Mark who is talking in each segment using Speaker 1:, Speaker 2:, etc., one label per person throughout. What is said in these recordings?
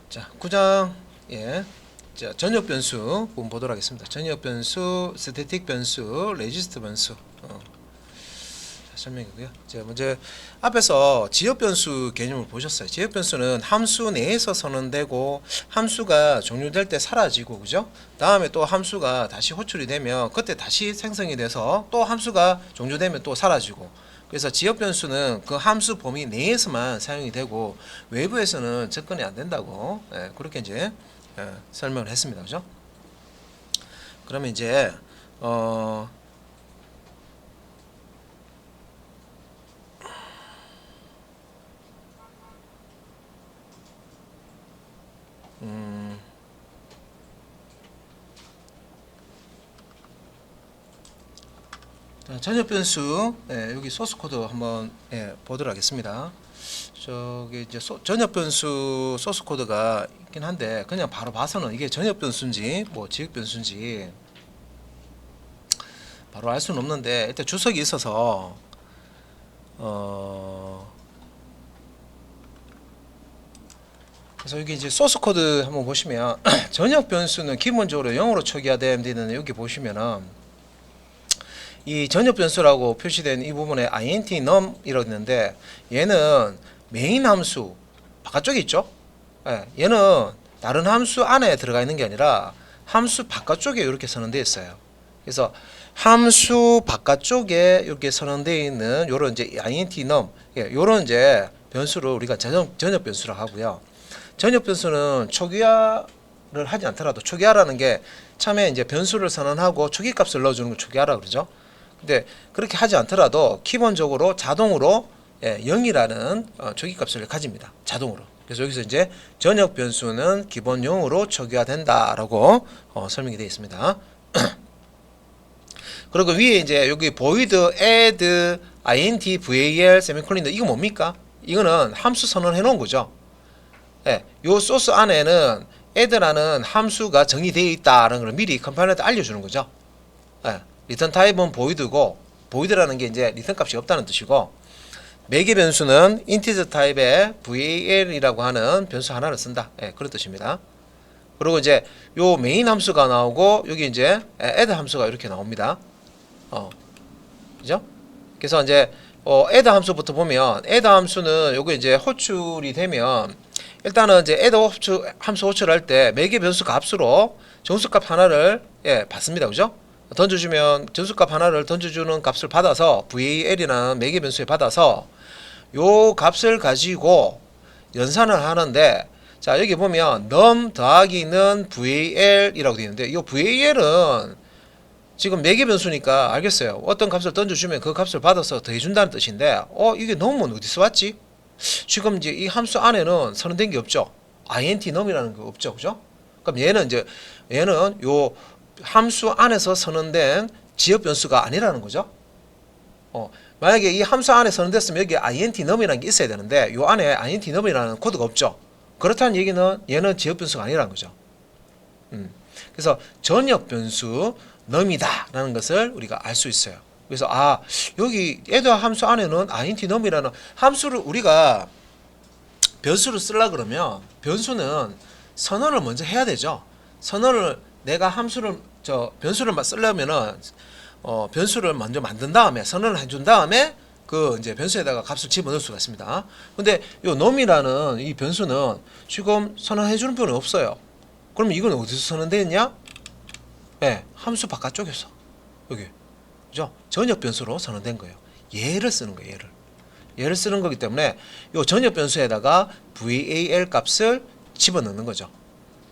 Speaker 1: 자, 9장 예. 자, 전역 변수 부분 보도록 하겠습니다. 전역 변수, 스태틱 변수, 레지스트 변수. 설명이고요. 자, 먼저 앞에서 지역 변수 개념을 보셨어요. 지역 변수는 함수 내에서 선언되고 함수가 종료될 때 사라지고, 그죠? 다음에 또 함수가 다시 호출이 되면 그때 다시 생성이 돼서 또 함수가 종료되면 또 사라지고. 그래서 지역 변수는 그 함수 범위 내에서만 사용이 되고 외부에서는 접근이 안 된다고, 그렇게 이제 설명을 했습니다. 그죠? 그러면 이제 전역 변수, 여기 소스 코드 한번 보도록 하겠습니다. 저기 이제 전역 변수 소스 코드가 있긴 한데 그냥 바로 봐서는 이게 전역 변수인지 뭐 지역 변수인지 바로 알 수는 없는데, 일단 주석이 있어서 그래서 여기 이제 소스 코드 한번 보시면 전역 변수는 기본적으로 0으로 초기화되는, 여기 보시면은 이 전역 변수라고 표시된 이 부분에 int num이라고 있는데 얘는 메인 함수 바깥쪽에 있죠. 얘는 다른 함수 안에 들어가 있는 게 아니라 함수 바깥쪽에 이렇게 선언되어 있어요. 그래서 함수 바깥쪽에 이렇게 선언되어 있는 요런 이제 int num, 요런 이제 변수를 우리가 전역 변수라고 하고요. 전역 변수는 초기화를 하지 않더라도, 초기화라는 게 처음에 이제 변수를 선언하고 초기값을 넣어주는 걸 초기화라고 그러죠. 근데 그렇게 하지 않더라도 기본적으로 자동으로 0이라는 초기값을 가집니다. 자동으로. 그래서 여기서 이제 전역 변수는 기본 0으로 초기화된다라고 설명이 되어 있습니다. 그리고 위에 이제 여기 void add int val 세미콜론, 이거 뭡니까? 이거는 함수 선언해 놓은 거죠. 요 소스 안에는 add라는 함수가 정의되어 있다는 걸 미리 컴파일러한테 알려주는 거죠. 리턴 타입은 void고, void라는 게 이제 리턴 값이 없다는 뜻이고, 매개 변수는 인티저 타입의 val이라고 하는 변수 하나를 쓴다. 그런 뜻입니다. 그리고 이제 요 메인 함수가 나오고 여기 이제 add 함수가 이렇게 나옵니다. 그죠? 그래서 이제 add 함수부터 보면, add 함수는 요거 이제 호출이 되면 일단은 이제 add 함수 호출할 때 매개 변수 값으로 정수값 하나를 받습니다. 그죠? 던져주면 정수값 하나를 던져주는 값을 받아서 val이라는 매개 변수에 받아서 요 값을 가지고 연산을 하는데, 자 여기 보면 num 더하기는 val이라고 되어 있는데, 이 val은 지금 매개 변수니까 알겠어요. 어떤 값을 던져주면 그 값을 받아서 더해준다는 뜻인데, 이게 num은 어디서 왔지? 지금 이제 이 함수 안에는 선언된 게 없죠. int num이라는 거 없죠. 그죠? 그럼 얘는 요 함수 안에서 선언된 지역 변수가 아니라는 거죠. 만약에 이 함수 안에 선언됐으면 여기 int num이라는 게 있어야 되는데 요 안에 int num이라는 코드가 없죠. 그렇다는 얘기는 얘는 지역 변수가 아니라는 거죠. 그래서 전역 변수 num이다 라는 것을 우리가 알 수 있어요. 그래서 여기 add 함수 안에는 int num이라는 함수를 우리가 변수를 쓰려 그러면 변수는 선언을 먼저 해야 되죠. 선언을 내가 변수를 쓰려면은 변수를 먼저 만든 다음에 선언을 해준 다음에 그 이제 변수에다가 값을 집어넣을 수가 있습니다. 근데 요 놈이라는 이 변수는 지금 선언해 주는 표현이 없어요. 그러면 이건 어디서 선언되어 있냐? 함수 바깥쪽에서 여기, 그죠? 전역 변수로 선언된 거예요. 얘를 쓰는 거예요. 얘를 쓰는 거기 때문에 요 전역 변수에다가 val 값을 집어넣는 거죠.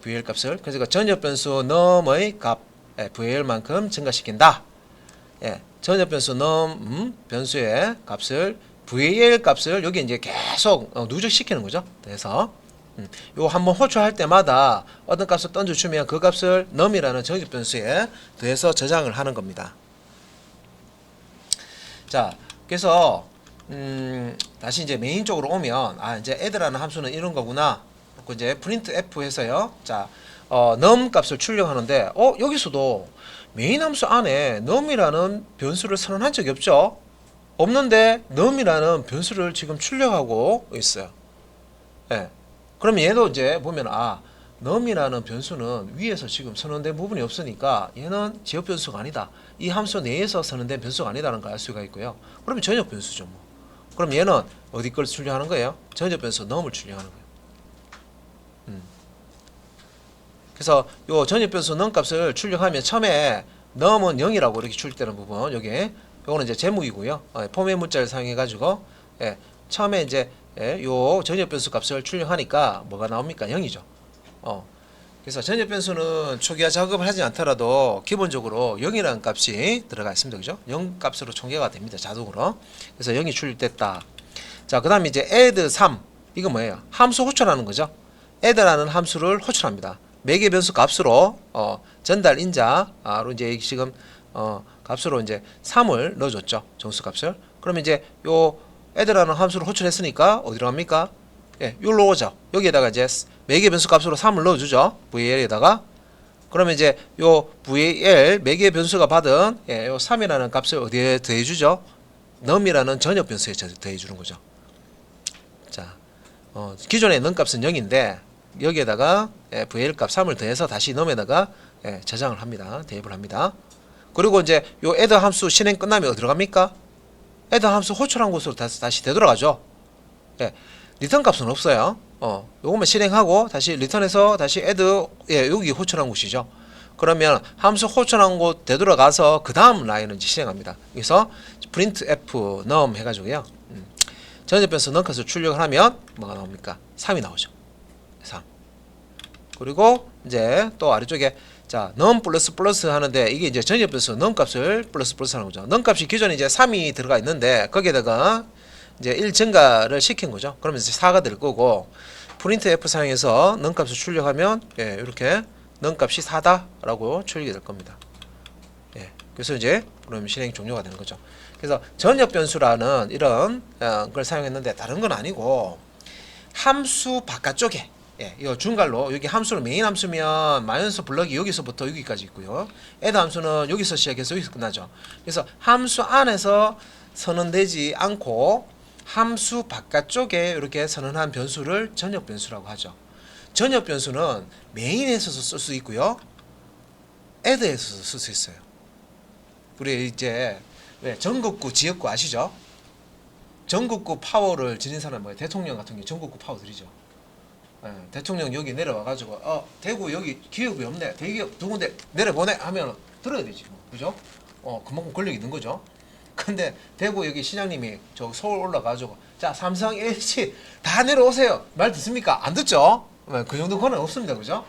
Speaker 1: val 값을. 그러니까 전역 변수 num의 값 val만큼 증가시킨다. 전역 변수 num 변수의 값을 val 값을 여기 이제 계속 누적시키는 거죠. 그래서 요 한번 호출할 때마다 어떤 값을 던져주면 그 값을 num이라는 전역 변수에 더해서 저장을 하는 겁니다. 자, 그래서 다시 이제 메인 쪽으로 오면 이제 add라는 함수는 이런 거구나. 그 이제 printf 해서요. 자, num 값을 출력하는데 여기서도 메인 함수 안에 num이라는 변수를 선언한 적이 없죠. 없는데 num이라는 변수를 지금 출력하고 있어요. 그러면 얘도 이제 보면 num이라는 변수는 위에서 지금 선언된 부분이 없으니까 얘는 지역 변수가 아니다. 이 함수 내에서 선언된 변수가 아니다라는 걸 알 수가 있고요. 그러면 전역 변수죠 뭐. 그럼 얘는 어디 걸 출력하는 거예요? 전역 변수 num을 출력하는 거예요. 그래서 요 전역 변수 num 값을 출력하면 처음에 num은 0이라고 이렇게 출력되는 부분 여기 요거는 이제 제목이고요. 포맷 문자를 사용해 가지고 처음에 이제 요 전역 변수 값을 출력하니까 뭐가 나옵니까? 0이죠. 그래서 전역 변수는 초기화 작업을 하지 않더라도 기본적으로 0이라는 값이 들어가 있습니다. 그죠? 0 값으로 총계가 됩니다. 자동으로. 그래서 0이 출력됐다. 자, 그 다음에 이제 add 3. 이거 뭐예요? 함수 호출하는 거죠. add라는 함수를 호출합니다. 매개 변수 값으로 전달 인자로 이제 지금 값으로 이제 3을 넣어줬죠. 정수 값을. 그러면 이제 요 add라는 함수를 호출했으니까 어디로 갑니까? 여기로 오죠. 여기에다가 이제 매개 변수 값으로 3을 넣어주죠. VL에다가. 그러면 이제 요 VL 매개 변수가 받은 요 3이라는 값을 어디에 더해주죠? num이라는 전역 변수에 더해주는 거죠. 자, 기존의 num 값은 0인데 여기에다가 VL 값 3을 더해서 다시 num에다가 저장을 합니다. 대입을 합니다. 그리고 이제 요 add 함수 실행 끝나면 어디로 갑니까? add 함수 호출한 곳으로 다시 되돌아가죠. 리턴 값은 없어요. 요것만 실행하고 다시 리턴해서 다시 add 여기 호출한 곳이죠. 그러면 함수 호출한 곳 되돌아가서 그 다음 라인을 이제 실행합니다. 그래서 printf num 해가지고요. 전역 변수 num 값을 출력을 하면 뭐가 나옵니까? 3이 나오죠. 3. 그리고 이제 또 아래쪽에 자 num 플러스 하는데 이게 이제 전역 변수 num 값을 플러스 하는 거죠. num 값이 기존에 이제 3이 들어가 있는데 거기에다가 이제 1 증가를 시킨 거죠. 그러면 이제 4가 될 거고 printf 사용해서 num 값을 출력하면 이렇게 num 값이 4다라고 출력이 될 겁니다. 그래서 이제 그럼 실행 종료가 되는 거죠. 그래서 전역 변수라는 이런 걸 사용했는데 다른 건 아니고 함수 바깥쪽에 이 중괄로 여기 함수는 메인 함수면 마이너스 블럭이 여기서부터 여기까지 있고요. add 함수는 여기서 시작해서 여기서 끝나죠. 그래서 함수 안에서 선언되지 않고 함수 바깥쪽에 이렇게 선언한 변수를 전역 변수라고 하죠. 전역 변수는 메인에서도 쓸 수 있고요. add에서도 쓸 수 있어요. 우리 이제 전국구, 지역구 아시죠? 전국구 파워를 지닌 사람 뭐예요? 대통령 같은 경우 전국구 파워 드리죠. 대통령 여기 내려와가지고 대구 여기 기업이 없네. 대기업 두 군데 내려보내 하면 들어야 되지 뭐. 그죠? 그만큼 권력이 있는 거죠. 근데 대구 여기 시장님이 저 서울 올라가지고 자 삼성, LG 다 내려오세요. 말 듣습니까? 안 듣죠? 그 정도 권한 없습니다. 그죠?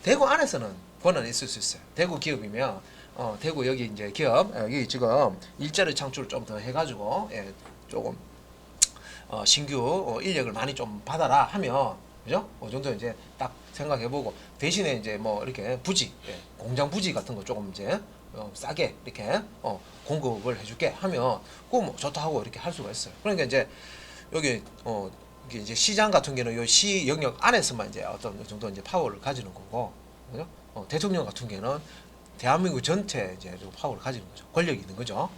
Speaker 1: 대구 안에서는 권한이 있을 수 있어요. 대구 기업이면 대구 여기 이제 기업 여기 지금 일자리 창출을 좀 더 해가지고 조금 신규 인력을 많이 좀 받아라 하면 그죠? 그 정도 이제 딱 생각해보고 대신에 이제 뭐 이렇게 부지 공장 부지 같은 거 조금 이제 싸게 이렇게 공급을 해줄게 하면 그거 뭐 좋다 하고 이렇게 할 수가 있어요. 그러니까 이제 여기 이게 이제 시장 같은 경우는 요 시 영역 안에서만 이제 어떤 정도 이제 파워를 가지는 거고, 그죠? 대통령 같은 경우는 대한민국 전체 이제 파워를 가지는 거죠. 권력이 있는 거죠.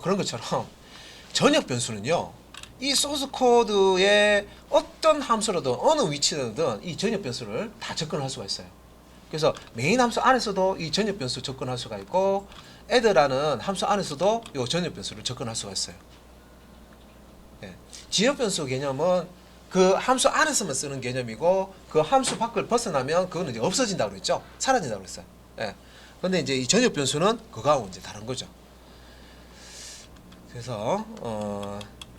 Speaker 1: 그런 것처럼 전역 변수는요. 이 소스 코드의 어떤 함수라든 어느 위치든 이 전역 변수를 다 접근할 수가 있어요. 그래서 메인 함수 안에서도 이 전역 변수 접근할 수가 있고 add라는 함수 안에서도 이 전역 변수를 접근할 수가 있어요. 지역 변수 개념은 그 함수 안에서만 쓰는 개념이고 그 함수 밖을 벗어나면 그거는 이제 없어진다고 그랬죠. 사라진다고 그랬어요. 근데 이제 이 전역 변수는 그거하고 이제 다른 거죠. 그래서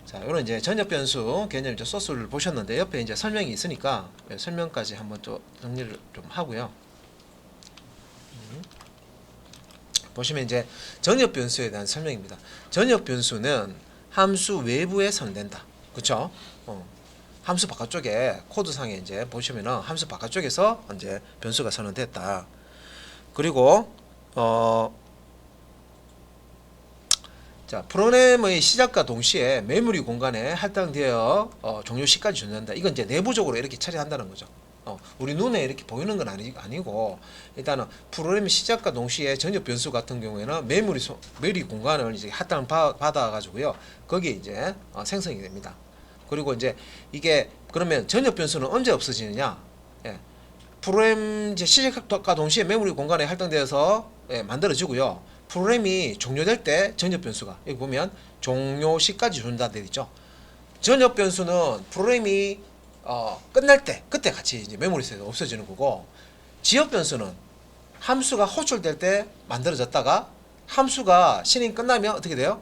Speaker 1: 자, 이런 이제 전역 변수 개념 이제 소스를 보셨는데 옆에 이제 설명이 있으니까 설명까지 한번 또 정리를 좀 하고요. 보시면 이제 전역 변수에 대한 설명입니다. 전역 변수는 함수 외부에 선언된다. 그렇죠? 함수 바깥쪽에 코드상에 이제 보시면은 함수 바깥쪽에서 이제 변수가 선언됐다. 그리고 자, 프로그램의 시작과 동시에 메모리 공간에 할당되어 종료 시까지 존재한다. 이건 이제 내부적으로 이렇게 처리한다는 거죠. 우리 눈에 이렇게 보이는 건 아니고 일단은 프로그램 시작과 동시에 전역 변수 같은 경우에는 메모리 공간을 이제 할당 받아 가지고요. 거기에 이제 생성이 됩니다. 그리고 이제 이게 그러면 전역 변수는 언제 없어지느냐? 예. 프로그램 이제 시작과 동시에 메모리 공간에 할당되어서 예, 만들어지고요. 프로그램이 종료될 때 전역 변수가 여기 보면 종료 시까지 준다 되어 있죠. 전역 변수는 프로그램이 끝날 때 그때 같이 이제 메모리에서 없어지는 거고, 지역 변수는 함수가 호출될 때 만들어졌다가 함수가 실행 끝나면 어떻게 돼요?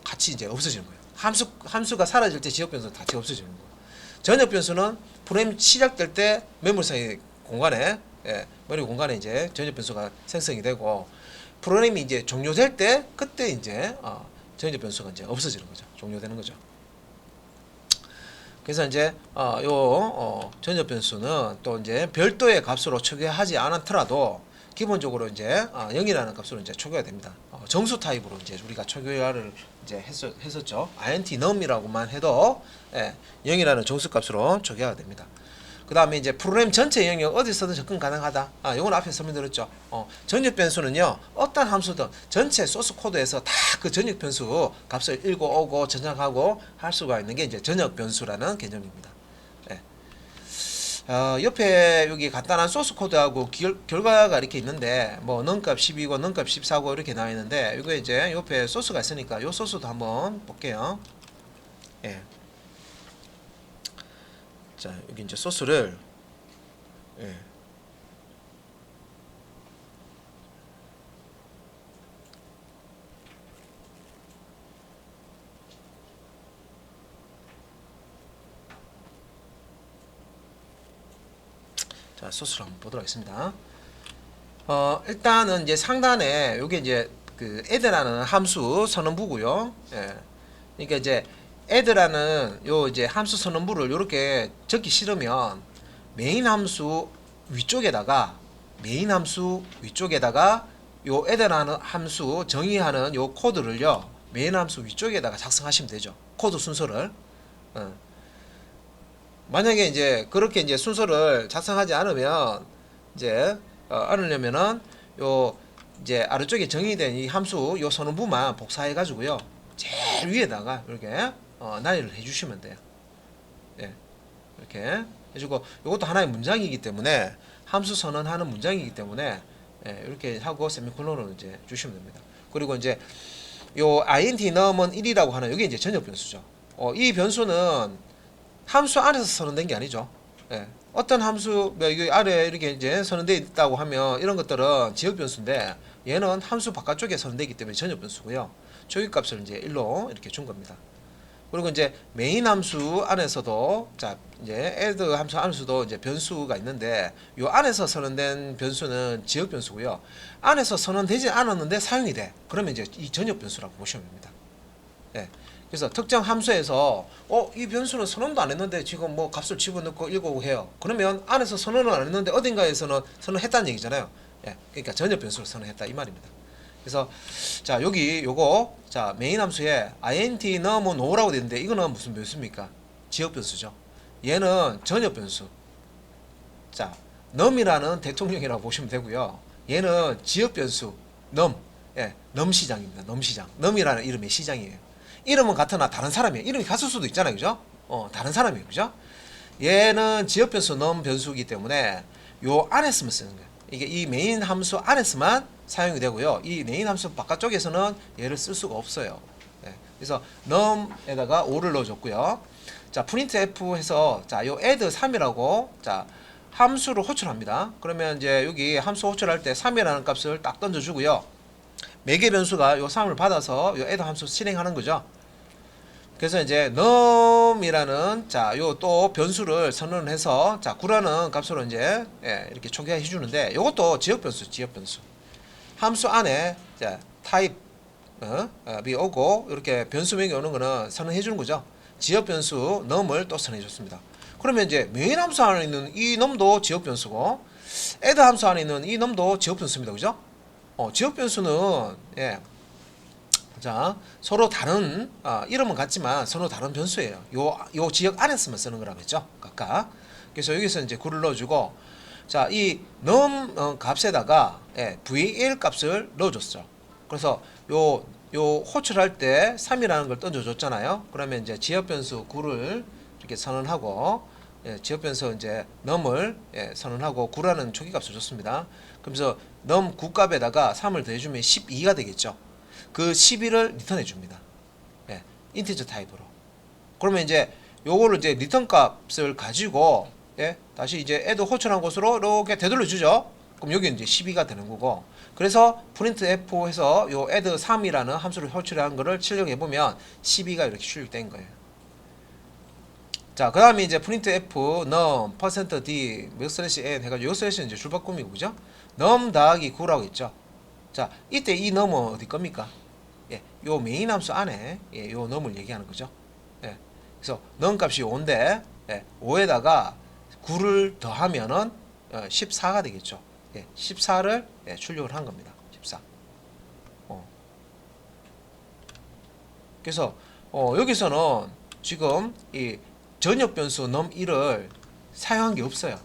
Speaker 1: 같이 이제 없어지는 거예요. 함수가 사라질 때 지역 변수는 같이 없어지는 거예요. 전역 변수는 프로그램 시작될 때 메모리상의 공간에 메모리 공간에 이제 전역 변수가 생성이 되고, 프로그램이 이제 종료될 때 그때 이제 전역 변수가 이제 없어지는 거죠. 종료되는 거죠. 그래서 이제 전역 변수는 또 이제 별도의 값으로 초기화하지 않더라도 기본적으로 이제 0이라는 값으로 이제 초기화 됩니다. 정수 타입으로 이제 우리가 초기화를 이제 했었죠. int num이라고만 해도 0이라는 정수 값으로 초기화가 됩니다. 그 다음에 이제 프로그램 전체 영역 어디서든 접근 가능하다. 이건 앞에 설명드렸죠. 전역 변수는요, 어떤 함수든 전체 소스 코드에서 다 그 전역 변수 값을 읽고 오고 저장하고 할 수가 있는 게 이제 전역 변수라는 개념입니다. 옆에 여기 간단한 소스 코드하고 결과가 이렇게 있는데, 뭐 넘값 12고 넘값 14고 이렇게 나와 있는데, 이거 이제 옆에 소스가 있으니까 이 소스도 한번 볼게요. 예. 자, 여기 이제 소스를 자, 소스를 한번 보도록 하겠습니다. 일단은 이제 상단에 요게 이제 그 add라는 함수 선언부고요. 그러니까 이제 add라는 요 이제 함수 선언부를 이렇게 적기 싫으면 메인 함수 위쪽에다가 요 add라는 함수 정의하는 요 코드를요, 메인 함수 위쪽에다가 작성하시면 되죠. 코드 순서를. 만약에 이제 그렇게 이제 순서를 작성하지 않으면 이제 않으려면은 요 이제 아래쪽에 정의된 이 함수 요 선언부만 복사해 가지고요, 제일 위에다가 이렇게 나열을 해 주시면 돼요. 예. 이렇게 해주고, 이것도 하나의 문장이기 때문에 함수 선언하는 문장이기 때문에 이렇게 하고 세미콜론을 이제 주시면 됩니다. 그리고 이제 요 int num은 1이라고 하는 이게 이제 전역 변수죠. 이 변수는 함수 안에서 선언된 게 아니죠. 어떤 함수 여기 아래 이렇게 이제 선언되어 있다고 하면 이런 것들은 지역 변수인데, 얘는 함수 바깥쪽에 선언되기 때문에 전역 변수고요. 초기값을 이제 1로 이렇게 준 겁니다. 그리고 이제 메인 함수 안에서도 자 이제 add 함수 안에서도 이제 변수가 있는데, 요 안에서 선언된 변수는 지역 변수고요. 안에서 선언되지 않았는데 사용이 돼. 그러면 이제 이 전역 변수라고 보시면 됩니다. 그래서 특정 함수에서 이 변수는 선언도 안 했는데 지금 뭐 값을 집어넣고 읽고 해요. 그러면 안에서 선언을 안 했는데 어딘가에서는 선언했다는 얘기잖아요. 그러니까 전역 변수를 선언했다 이 말입니다. 그래서 자 여기 요거 자 메인 함수에 int num은 no라고 되어 있는데, 이거는 무슨 변수입니까? 지역 변수죠. 얘는 전역 변수. 자 num이라는 대통령이라고 보시면 되고요. 얘는 지역 변수 num. num 시장입니다. num 시장. num이라는 이름의 시장이에요. 이름은 같으나 다른 사람이에요. 이름이 같을 수도 있잖아요. 그죠? 다른 사람이에요. 그죠? 얘는 지역 변수 num 변수이기 때문에 요 안에서만 쓰는 거예요. 이게 이 메인 함수 안에서만 사용이 되고요. 이 메인 함수 바깥쪽에서는 얘를 쓸 수가 없어요. 그래서 num에다가 5를 넣어줬고요. 자, printf 해서 자, 요 add 3이라고 자, 함수를 호출합니다. 그러면 이제 여기 함수 호출할 때 3이라는 값을 딱 던져주고요. 매개 변수가 요 3을 받아서 요 add 함수 실행하는 거죠. 그래서 이제 num이라는 자, 요 또 변수를 선언해서 자, 9라는 값으로 이제 이렇게 초기화해 주는데, 요것도 지역 변수. 함수 안에 자, 타입이 오고 이렇게 변수명이 오는 거는 선언해 주는 거죠. 지역 변수 num을 또 선언해 줬습니다. 그러면 이제 메인 함수 안에 있는 이 num도 지역 변수고, add 함수 안에 있는 이 num도 지역 변수입니다. 그죠? 지역 변수는 자 서로 다른 이름은 같지만 서로 다른 변수예요. 요 지역 안에서만 쓰는 거라고 했죠. 각각. 그래서 여기서 이제 9를 넣어주고, 자 이 num 값에다가 v1 값을 넣어줬죠. 그래서 요 호출할 때 3이라는 걸 던져줬잖아요. 그러면 이제 지역 변수 9를 이렇게 선언하고, 예, 지역 변수 이제 num을 예, 선언하고 9라는 초기값을 줬습니다. 그러면서 num 9값에다가 3을 더해주면 12가 되겠죠. 그 12를 리턴해 줍니다. 예, 인티저 타입으로. 그러면 이제 요거를 이제 리턴 값을 가지고 예, 다시 이제 add 호출한 곳으로 이렇게 되돌려 주죠. 그럼 여기 이제 12가 되는 거고. 그래서 print f 해서 요 add 3이라는 함수를 호출한 거를 출력해 보면 12가 이렇게 출력된 거예요. 자, 그 다음에 이제 print f num %d 몇/n 해가지고 요 슬래시는 이제 줄바꿈이고, 그죠? num 더하기 9라고 했죠. 자, 이때 이 num은 어디 겁니까? 예, 요 메인 함수 안에 예, 요 num을 얘기하는 거죠. 예, 그래서 num 값이 5인데 예, 5에다가 9를 더하면은 14가 되겠죠. 예, 14를 예, 출력을 한 겁니다. 14. 그래서 여기서는 지금 이 전역 변수 num1을 사용한 게 없어요.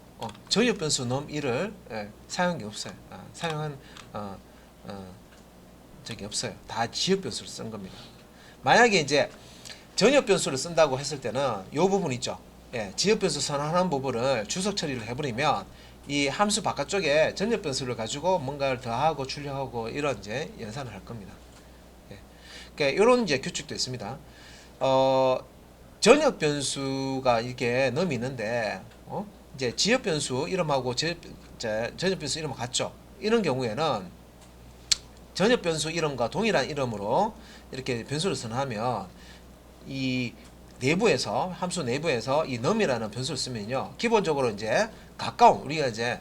Speaker 1: 전역 변수 num1을 예, 사용한 게 없어요. 사용한 적이 없어요. 다 지역 변수를 쓴 겁니다. 만약에 이제 전역 변수를 쓴다고 했을 때는 이 부분 있죠. 예, 지역 변수 선언하는 부분을 주석 처리를 해버리면 이 함수 바깥쪽에 전역 변수를 가지고 뭔가를 더하고 출력하고 이런 이제 연산을 할 겁니다. 예, 그러니까 이런 이제 규칙도 있습니다. 전역 변수가 이렇게 num이 있는데 이제 지역 변수 이름하고 전역 변수 이름은 같죠. 이런 경우에는 전역 변수 이름과 동일한 이름으로 이렇게 변수를 선언하면 이 내부에서 함수 내부에서 이 num이라는 변수를 쓰면요, 기본적으로 이제 가까운 우리가 이제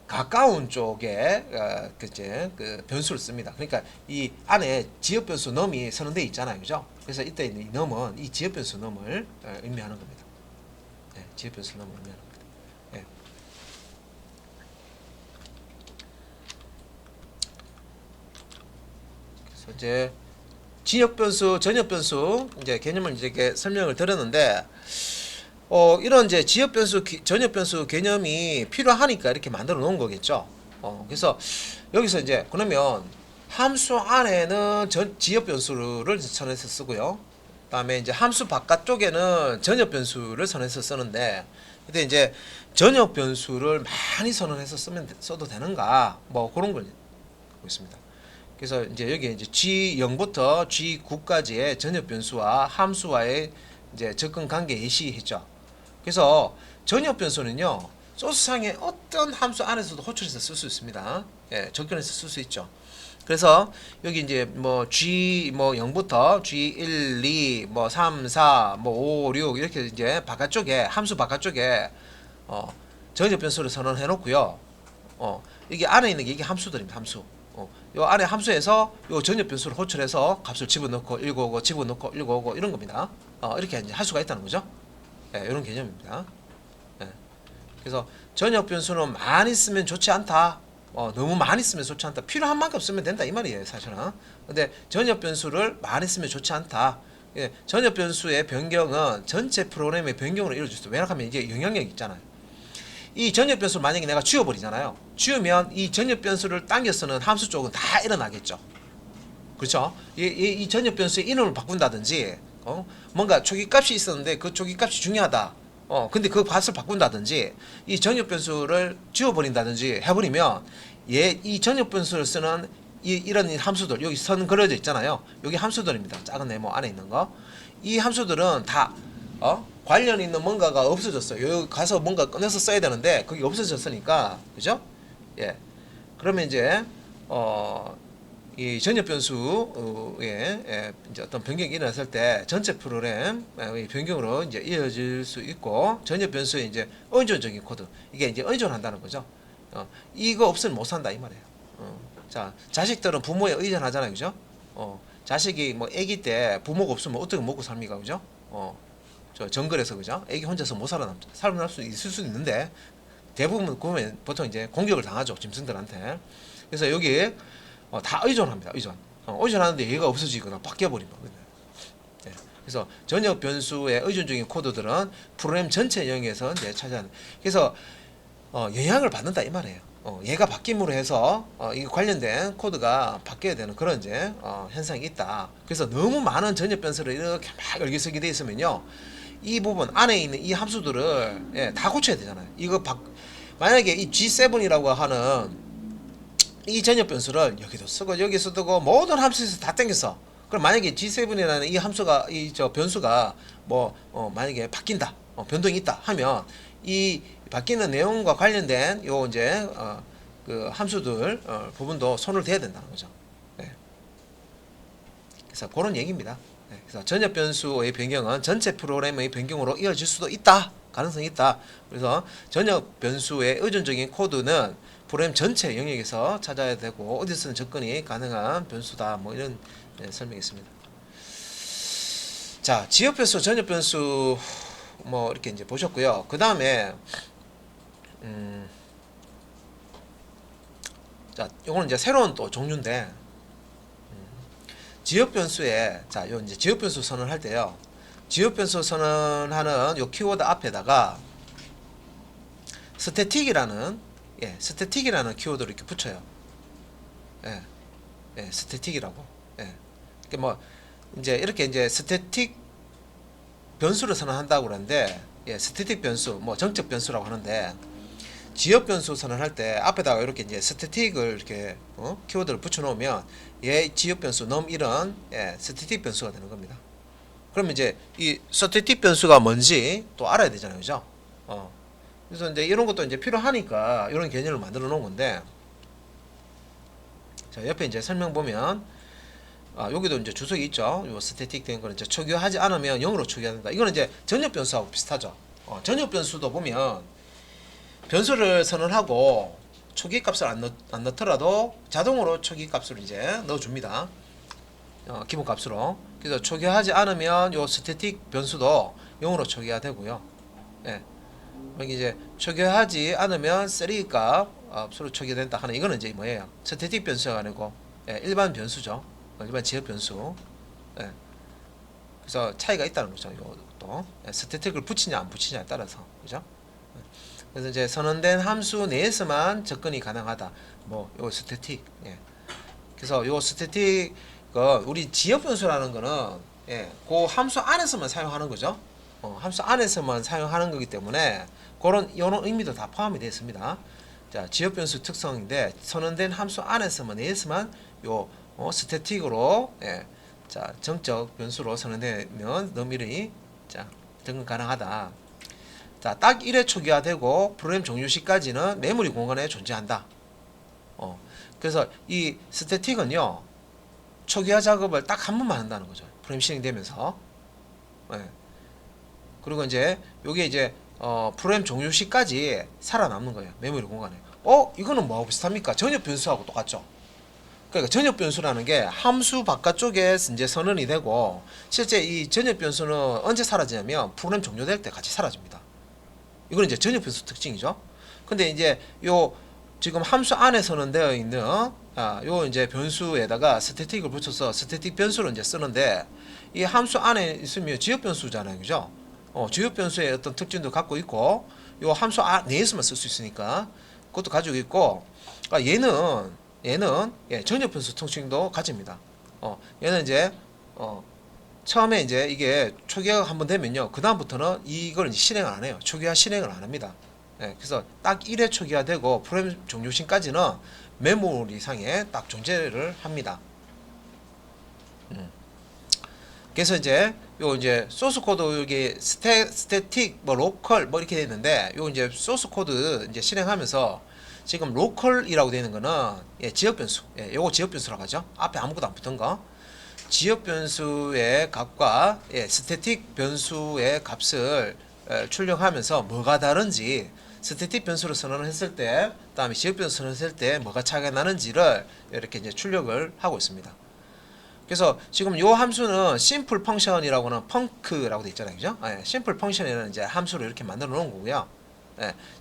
Speaker 1: 가까운 쪽에 그 변수를 씁니다. 그러니까 이 안에 지역 변수 num이 선언되어 있잖아요, 그죠? 그래서 이때 이 num은 이 지역 변수 num을 의미하는 겁니다. 네, 지역 변수 num을 의미하는 겁니다. 네. 그래서 이제 지역 변수, 전역 변수 이제 개념을 이제 이렇게 설명을 드렸는데, 이런 이제 지역 변수, 전역 변수 개념이 필요하니까 이렇게 만들어 놓은 거겠죠. 그래서 여기서 이제 그러면 함수 안에는 지역 변수를 선해서 쓰고요. 그다음에 이제 함수 바깥쪽에는 전역 변수를 선해서 쓰는데, 근데 이제 전역 변수를 많이 선언해서 써도 되는가? 뭐 그런 걸 보고 있습니다. 그래서 이제 여기 이제 G0부터 G9까지의 전역 변수와 함수와의 이제 접근 관계 예시했죠. 그래서 전역 변수는요, 소스상의 어떤 함수 안에서도 호출해서 쓸 수 있습니다. 예, 접근해서 쓸 수 있죠. 그래서 여기 이제 뭐 G 뭐 0부터 G1, 2, 뭐 3, 4, 뭐 5, 6 이렇게 이제 바깥쪽에 함수 바깥쪽에 전역 변수를 선언해 놓고요. 이게 안에 있는 게 이게 함수들입니다. 함수. 요 안에 함수에서 요 전역 변수를 호출해서 값을 집어넣고 1950 집어넣고 1950 이런 겁니다. 이렇게 이제 할 수가 있다는 거죠. 예, 이런 개념입니다. 예. 그래서 전역 변수는 많이 쓰면 좋지 않다. 너무 많이 쓰면 좋지 않다. 필요한 만큼 쓰면 된다 이 말이에요, 사실은. 근데 전역 변수를 많이 쓰면 좋지 않다. 예, 전역 변수의 변경은 전체 프로그램의 변경으로 이루어질 수 있어요. 왜냐하면 이게 영향력이 있잖아요. 이 전역 변수를 만약에 내가 지워버리잖아요. 지우면 이 전역 변수를 당겨 쓰는 함수 쪽은 다 일어나겠죠. 그렇죠? 이 전역 변수의 이름을 바꾼다든지, 뭔가 초기값이 있었는데 그 초기값이 중요하다. 근데 그 값을 바꾼다든지, 이 전역 변수를 지워버린다든지 해버리면, 이 전역 변수를 쓰는 이런 함수들, 여기 선 그려져 있잖아요. 여기 함수들입니다. 작은 네모 안에 있는 거. 이 함수들은 다, 관련 있는 뭔가가 없어졌어요. 여기 가서 뭔가 꺼내서 써야 되는데 그게 없어졌으니까, 그죠? 예. 그러면 이제 이 전역 변수에 이제 어떤 변경이 일어났을 때 전체 프로그램 변경으로 이제 이어질 수 있고, 전역 변수에 이제 의존적인 코드, 이게 이제 의존한다는 거죠. 이거 없으면 못 산다 이 말이에요. 자, 자식들은 부모에 의존하잖아요, 그죠? 자식이 뭐 아기 때 부모가 없으면 어떻게 먹고 삽니까, 그죠? 저 정글에서, 그죠? 애기 혼자서 못 살아날 수 있을 수 있는데 대부분 보면 보통 이제 공격을 당하죠, 짐승들한테. 그래서 여기 다 의존합니다. 의존하는데 얘가 없어지거나 바뀌어버리면. 네. 그래서 전역 변수의 의존적인 코드들은 프로그램 전체 영역에서 이제 차지하는. 그래서 영향을 받는다 이 말이에요. 얘가 바뀜으로 해서 이 관련된 코드가 바뀌어야 되는 그런 이제 현상이 있다. 그래서 너무 많은 전역 변수를 이렇게 막 열기설기 돼 있으면요, 이 부분 안에 있는 이 함수들을 예, 다 고쳐야 되잖아요. 이거 만약에 이 G7이라고 하는 이 전역 변수를 여기도 쓰고 여기서 쓰고 모든 함수에서 다 땡겼어. 그럼 만약에 G7이라는 이 함수가 이 저 변수가 뭐 만약에 바뀐다, 변동이 있다 하면 이 바뀌는 내용과 관련된 요 이제 그 함수들 부분도 손을 대야 된다는 거죠. 네. 그래서 그런 얘기입니다. 네. 그래서 전역 변수의 변경은 전체 프로그램의 변경으로 이어질 수도 있다. 가능성이 있다. 그래서 전역 변수의 의존적인 코드는 프로그램 전체 영역에서 찾아야 되고 어디서는 접근이 가능한 변수다. 뭐 이런 설명이 있습니다. 자, 지역 변수, 전역 변수 뭐 이렇게 이제 보셨고요. 그 다음에 자, 요거는 이제 새로운 또 종류인데 지역 변수에 자, 요 이제 지역 변수 선언할 때요. 지역 변수 선언하는 요 키워드 앞에다가 스태틱이라는 스태틱이라는 키워드를 이렇게 붙여요. 스태틱이라고. 이렇게 뭐 이제 이렇게 이제 스태틱 변수를 선언한다고 그러는데 스태틱 변수, 뭐 정적 변수라고 하는데 지역 변수 선언할 때 앞에다가 이렇게 이제 스태틱을 이렇게 키워드를 붙여 놓으면 지역 변수 num1은 스태틱 변수가 되는 겁니다. 그러면 이제 이 스태틱 변수가 뭔지 또 알아야 되잖아요, 그죠? 그래서 이제 이런 것도 이제 필요하니까 이런 개념을 만들어 놓은 건데, 자, 옆에 이제 설명 보면, 여기도 이제 주석이 있죠. 요 스태틱 된 거는 이제 초기화하지 않으면 0으로 초기화된다. 이거는 이제 전역 변수하고 비슷하죠. 전역 변수도 보면, 변수를 선언하고 초기 값을 안 넣더라도 자동으로 초기 값을 이제 넣어줍니다. 기본 값으로. 그래서 초기화하지 않으면 요 스태틱 변수도 0으로 초기화되고요. 여기 이제 초기화하지 않으면 3 값 앞으로 초기화된다 하는 이거는 이제 뭐예요? 스태틱 변수가 아니고 일반 변수죠. 일반 지역 변수. 그래서 차이가 있다는 거죠. 요것도 스태틱을 붙이냐 안 붙이냐에 따라서, 그죠? 그래서 이제 선언된 함수 내에서만 접근이 가능하다. 뭐 요 스태틱. 그래서 요 스태틱 우리 지역 변수라는 거는 그 함수 안에서만 사용하는 거죠. 함수 안에서만 사용하는 거기 때문에 그런 이런 의미도 다 포함이 되어 있습니다. 자, 지역 변수 특성인데 선언된 함수 안에서만 내에서만 요 스태틱으로 자, 정적 변수로 선언되면 너미리 자, 접근 가능하다. 자, 딱 1회 초기화되고 프로그램 종료 시까지는 메모리 공간에 존재한다. 그래서 이 스태틱은요, 초기화 작업을 딱 한 번만 한다는 거죠. 프로그램 실행되면서. 그리고 이제 요게 이제 프로그램 종료 시까지 살아남는 거예요. 메모리 공간에. 이거는 뭐하고 비슷합니까? 전역 변수하고 똑같죠. 그러니까 전역 변수라는 게 함수 바깥쪽에 이제 선언이 되고, 실제 이 전역 변수는 언제 사라지냐면 프로그램 종료될 때 같이 사라집니다. 이건 이제 전역 변수 특징이죠. 근데 이제 요 지금 함수 안에 선언되어 있는 요 이제 변수에다가 스태틱을 붙여서 스태틱 변수를 이제 쓰는데, 이 함수 안에 있으면 지역 변수잖아요, 그죠? 지역 변수의 어떤 특징도 갖고 있고, 요 함수 내에서만 쓸 수 있으니까 그것도 가지고 있고, 얘는 전역 변수 특징도 가집니다. 얘는 이제 처음에 이제 이게 초기화가 한번 되면요, 그 다음부터는 이걸 이제 실행을 안 해요. 초기화 실행을 안 합니다. 그래서 딱 1회 초기화되고 프로그램 종료 시까지는 메모리 상에 딱 존재를 합니다. 그래서 이제 요 이제 소스 코드 여기 스태틱 뭐 로컬 뭐 이렇게 되어 있는데, 요 이제 소스 코드 이제 실행하면서 지금 로컬이라고 되어 있는 거는 지역 변수. 요거 지역 변수라고 하죠. 앞에 아무것도 안 붙은 거. 지역 변수의 값과 스태틱 변수의 값을 출력하면서 뭐가 다른지, 스태틱 변수를 선언했을 때, 그다음에 지역 변수 선언했을 때 뭐가 차이가 나는지를 이렇게 이제 출력을 하고 있습니다. 그래서 지금 요 함수는 simple function이라고는 펑크라고 돼 있잖아요, 그죠? simple function이라는 이제 함수를 이렇게 만들어 놓은 거고요.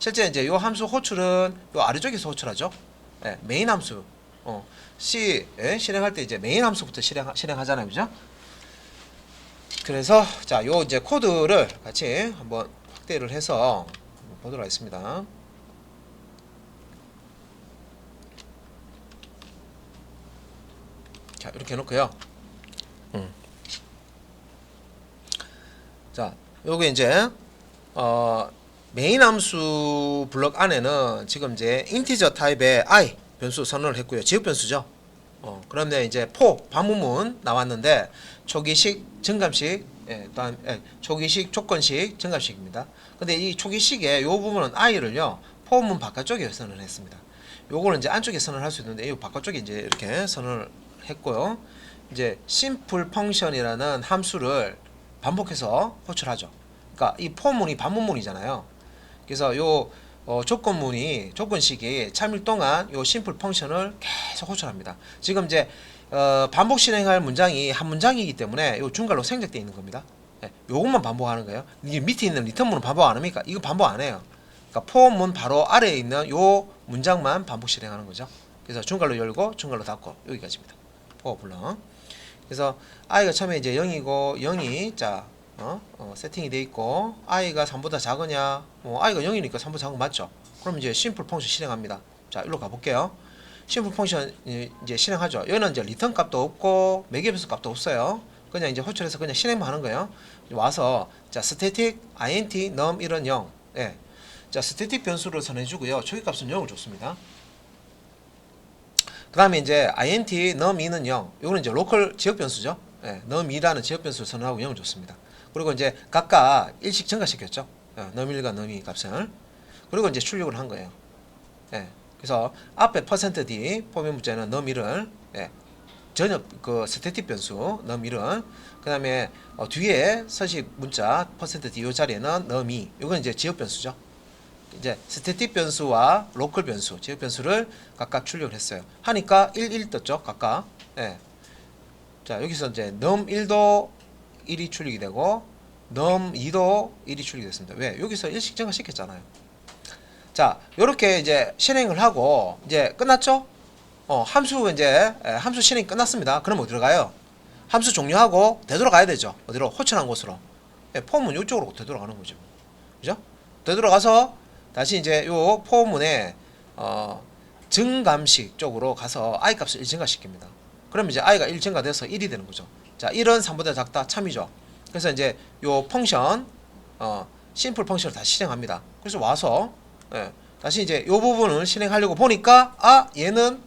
Speaker 1: 실제 이제 요 함수 호출은 요 아래쪽에서 호출하죠. 메인 함수. C 실행할 때 이제 메인 함수부터 실행하잖아요, 그죠? 그래서 자, 요 이제 코드를 같이 한번 확대를 해서 보도록 하겠습니다. 자, 이렇게 해놓고요. 자, 요게 이제 메인 함수 블럭 안에는 지금 이제 인티저 타입의 i 변수 선언을 했고요. 지역 변수죠. 그런데 이제 반문문 나왔는데 초기식, 증감식, 초기식, 조건식, 증감식입니다. 근데 이 초기식의 요 부분은 i를요 포문 바깥쪽에 선언을 했습니다. 요거는 이제 안쪽에 선언을 할 수 있는데 이 바깥쪽에 이제 이렇게 선언을 했고요. 이제 심플 펑션이라는 함수를 반복해서 호출하죠. 그러니까 이 포문이 반문문이잖아요. 그래서 요 조건식이 참일 동안 요 심플 펑션을 계속 호출합니다. 지금 이제 반복 실행할 문장이 한 문장이기 때문에 요 중괄로 생략되어 있는 겁니다. 요것만 반복하는 거예요. 이 밑에 있는 리턴문은 반복 안 합니까? 이거 반복 안 해요. 그러니까 포문 바로 아래에 있는 요 문장만 반복 실행하는 거죠. 그래서 중괄로 열고 중괄로 닫고 여기까지입니다. 포 블럭. 그래서 i가 처음에 이제 0이고 0이 세팅이 돼 있고 i가 3보다 작으냐 i가 0이니까 3보다 작은 거 맞죠? 그럼 이제 심플 펑션 실행합니다. 자, 일로 가볼게요. 심플 펑션 이제 실행하죠. 여기는 이제 리턴 값도 없고 매개변수 값도 없어요. 그냥 이제 호출해서 그냥 실행만 하는 거예요. 와서 자, static int num 이런 0. 예. 자, 스태틱 변수를 선해주고요. 초기값은 0을 줬습니다. 그 다음에 이제 int num2는 0. 이거는 이제 로컬 지역 변수죠. 예, num2라는 지역 변수를 선언하고 0을 줬습니다. 그리고 이제 각각 일씩 증가시켰죠. num1과 num2 값을. 그리고 이제 출력을 한 거예요. 예, 그래서 앞에 %d 포맷 문자는 num1을 전혀 그 스태틱 변수 num1은 그 다음에 뒤에 서식 문자 %d 요 자리에는 num2. 이건 이제 지역 변수죠. 이제 스태틱 변수와 로컬 변수, 지역 변수를 각각 출력을 했어요. 하니까 1, 1 떴죠, 각각. 예. 자, 여기서 이제 num1도 1이 출력이 되고 num2도 1이 출력이 됐습니다. 왜? 여기서 1씩 증가시켰잖아요. 자, 요렇게 이제 실행을 하고 이제 끝났죠? 함수 이제 함수 실행이 끝났습니다. 그럼 어디로 가요? 함수 종료하고 되돌아가야 되죠. 어디로? 호출한 곳으로. 폼은 이쪽으로 되돌아가는 거죠. 그죠? 되돌아가서 다시 이제 요 포문에 증감식 쪽으로 가서 i 값을 1 증가시킵니다. 그럼 이제 i가 1 증가돼서 1이 되는 거죠. 자, 1은 3보다 작다 참이죠. 그래서 이제 요 펑션 심플 펑션을 다시 실행합니다. 그래서 와서 다시 이제 요 부분을 실행하려고 보니까 얘는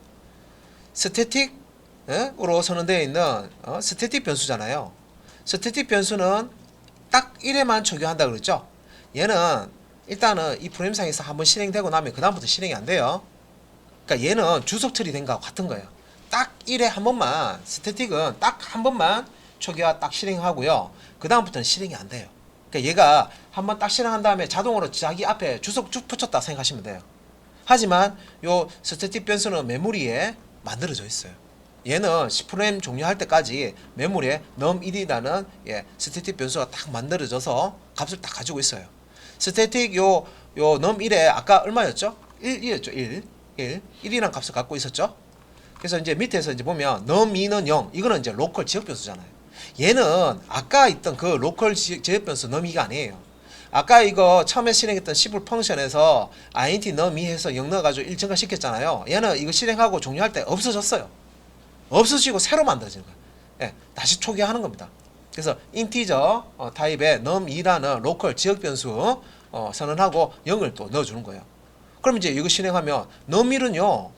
Speaker 1: 스태틱으로 선언되어 있는 스태틱 변수잖아요. 스태틱 변수는 딱 1에만 적용한다 그랬죠. 얘는 일단은 이 프레임상에서 한번 실행되고 나면 그 다음부터 실행이 안 돼요. 그러니까 얘는 주석 처리된 거하고 같은 거예요. 딱 1에 한 번만, 스태틱은 딱 한 번만 초기화 딱 실행하고요. 그 다음부터는 실행이 안 돼요. 그러니까 얘가 한번 딱 실행한 다음에 자동으로 자기 앞에 주석 쭉 붙였다 생각하시면 돼요. 하지만 요 스태틱 변수는 메모리에 만들어져 있어요. 얘는 프레임 종료할 때까지 메모리에 num1이라는 스태틱 변수가 딱 만들어져서 값을 딱 가지고 있어요. 스태틱 요 num1에 아까 얼마였죠? 1이었죠. 1이란 값을 갖고 있었죠. 그래서 이제 밑에서 이제 보면 num2는 0. 이거는 이제 로컬 지역 변수잖아요. 얘는 아까 있던 그 로컬 지역 변수 num2가 아니에요. 아까 이거 처음에 실행했던 심플 펑션에서 int num2 해서 0 넣어가지고 1 증가시켰잖아요. 얘는 이거 실행하고 종료할 때 없어졌어요. 없어지고 새로 만들어지는 거예요. 다시 초기화하는 겁니다. 그래서 인티저 타입의 num2라는 로컬 지역 변수 선언하고 0을 또 넣어주는 거예요. 그럼 이제 이거 실행하면 num1은요,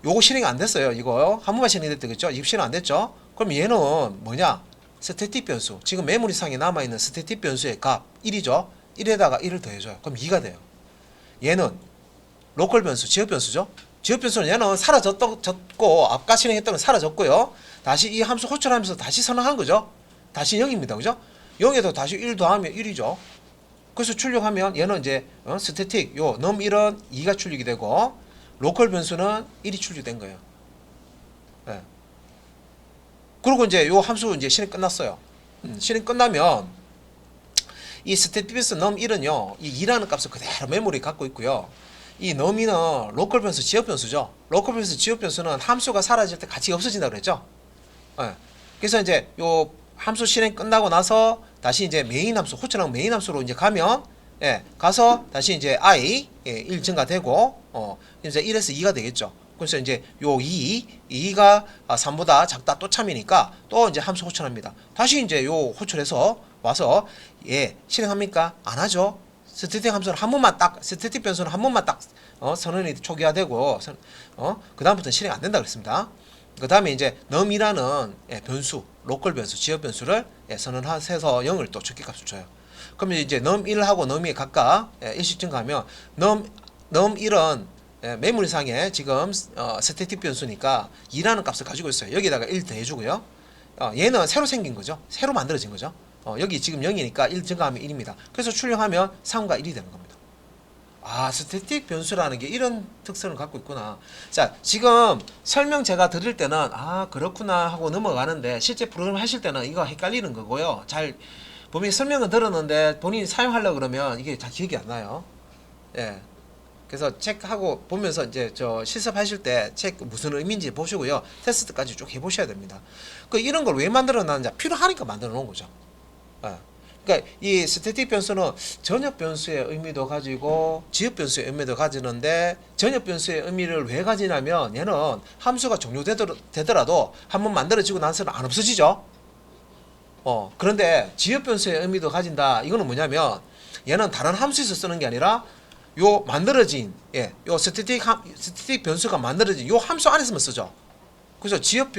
Speaker 1: 요거 실행이 안 됐어요. 이거 한 번만 실행됐겠죠? 이거 실행 안 됐죠? 그럼 얘는 뭐냐? 스태틱 변수. 지금 메모리상에 남아있는 스태틱 변수의 값 1이죠? 1에다가 1을 더해줘요. 그럼 2가 돼요. 얘는 로컬 변수, 지역 변수죠? 지역 변수는 얘는 사라졌고 아까 실행했던 건 사라졌고요. 다시 이 함수 호출하면서 다시 선언한 거죠. 다시 0입니다. 그죠? 0에도 다시 1 더하면 1이죠. 그래서 출력하면 얘는 이제 스태틱 요 num1은 2가 출력이 되고 로컬 변수는 1이 출력된 거예요. 그리고 이제 요 함수 이제 실행 끝났어요. 실행 끝나면 이 스태틱 변수 num1은요, 이 2라는 값을 그대로 메모리에 갖고 있고요. 이 num2는 로컬 변수, 지역 변수죠. 로컬 변수, 지역 변수는 함수가 사라질 때 같이 없어진다 그랬죠. 그래서 이제 요 함수 실행 끝나고 나서 다시 이제 메인 함수, 호출한 메인 함수로 이제 가면 가서 다시 이제 i 1 증가되고 이제 1에서 2가 되겠죠. 그래서 이제 요 2가 3보다 작다 또 참이니까 또 이제 함수 호출합니다. 다시 이제 요 호출해서 와서 예 실행합니까? 안 하죠. 스태틱 함수는 한 번만 딱 스태틱 변수는 한 번만 딱 선언이 초기화되고 그 다음부터는 실행 안 된다 그랬습니다. 그 다음에 이제 num이라는 변수 로컬 변수 지역 변수를 선언해서 0을 또 적기값을 줘요. 그러면 이제 num1하고 num2 각각 일씩 증가하면 num1은 메모리상에 지금 스태틱 변수니까 2라는 값을 가지고 있어요. 여기다가 1 더해주고요. 얘는 새로 생긴 거죠. 새로 만들어진 거죠. 여기 지금 0이니까 1 증가하면 1입니다. 그래서 출력하면 3과 1이 되는 겁니다. 아, 스태틱 변수라는 게 이런 특성을 갖고 있구나. 자, 지금 설명 제가 드릴 때는 아, 그렇구나 하고 넘어가는데 실제 프로그램 하실 때는 이거 헷갈리는 거고요. 잘 본인이 설명은 들었는데 본인이 사용하려고 그러면 이게 다 기억이 안 나요. 예. 그래서 체크하고 보면서 이제 저 실습하실 때 체크 무슨 의미인지 보시고요. 테스트까지 쭉 해보셔야 됩니다. 그 이런 걸 왜 만들어 놨는지 필요하니까 만들어 놓은 거죠. 예. 그러니까 이 스태틱 변수는 전역 변수의 의미도 가지고 지역 변수의 의미도 가지는데 전역 변수의 의미를 왜 가지냐면 얘는 함수가 종료되더라도 한번 만들어지고 나서는 안 없어지죠. 그런데 지역 변수의 의미도 가진다. 이거는 뭐냐면 얘는 다른 함수에서 쓰는 게 아니라 요 만들어진 요 스태틱 변수가 만들어진 요 함수 안에서만 쓰죠. 그래서 지역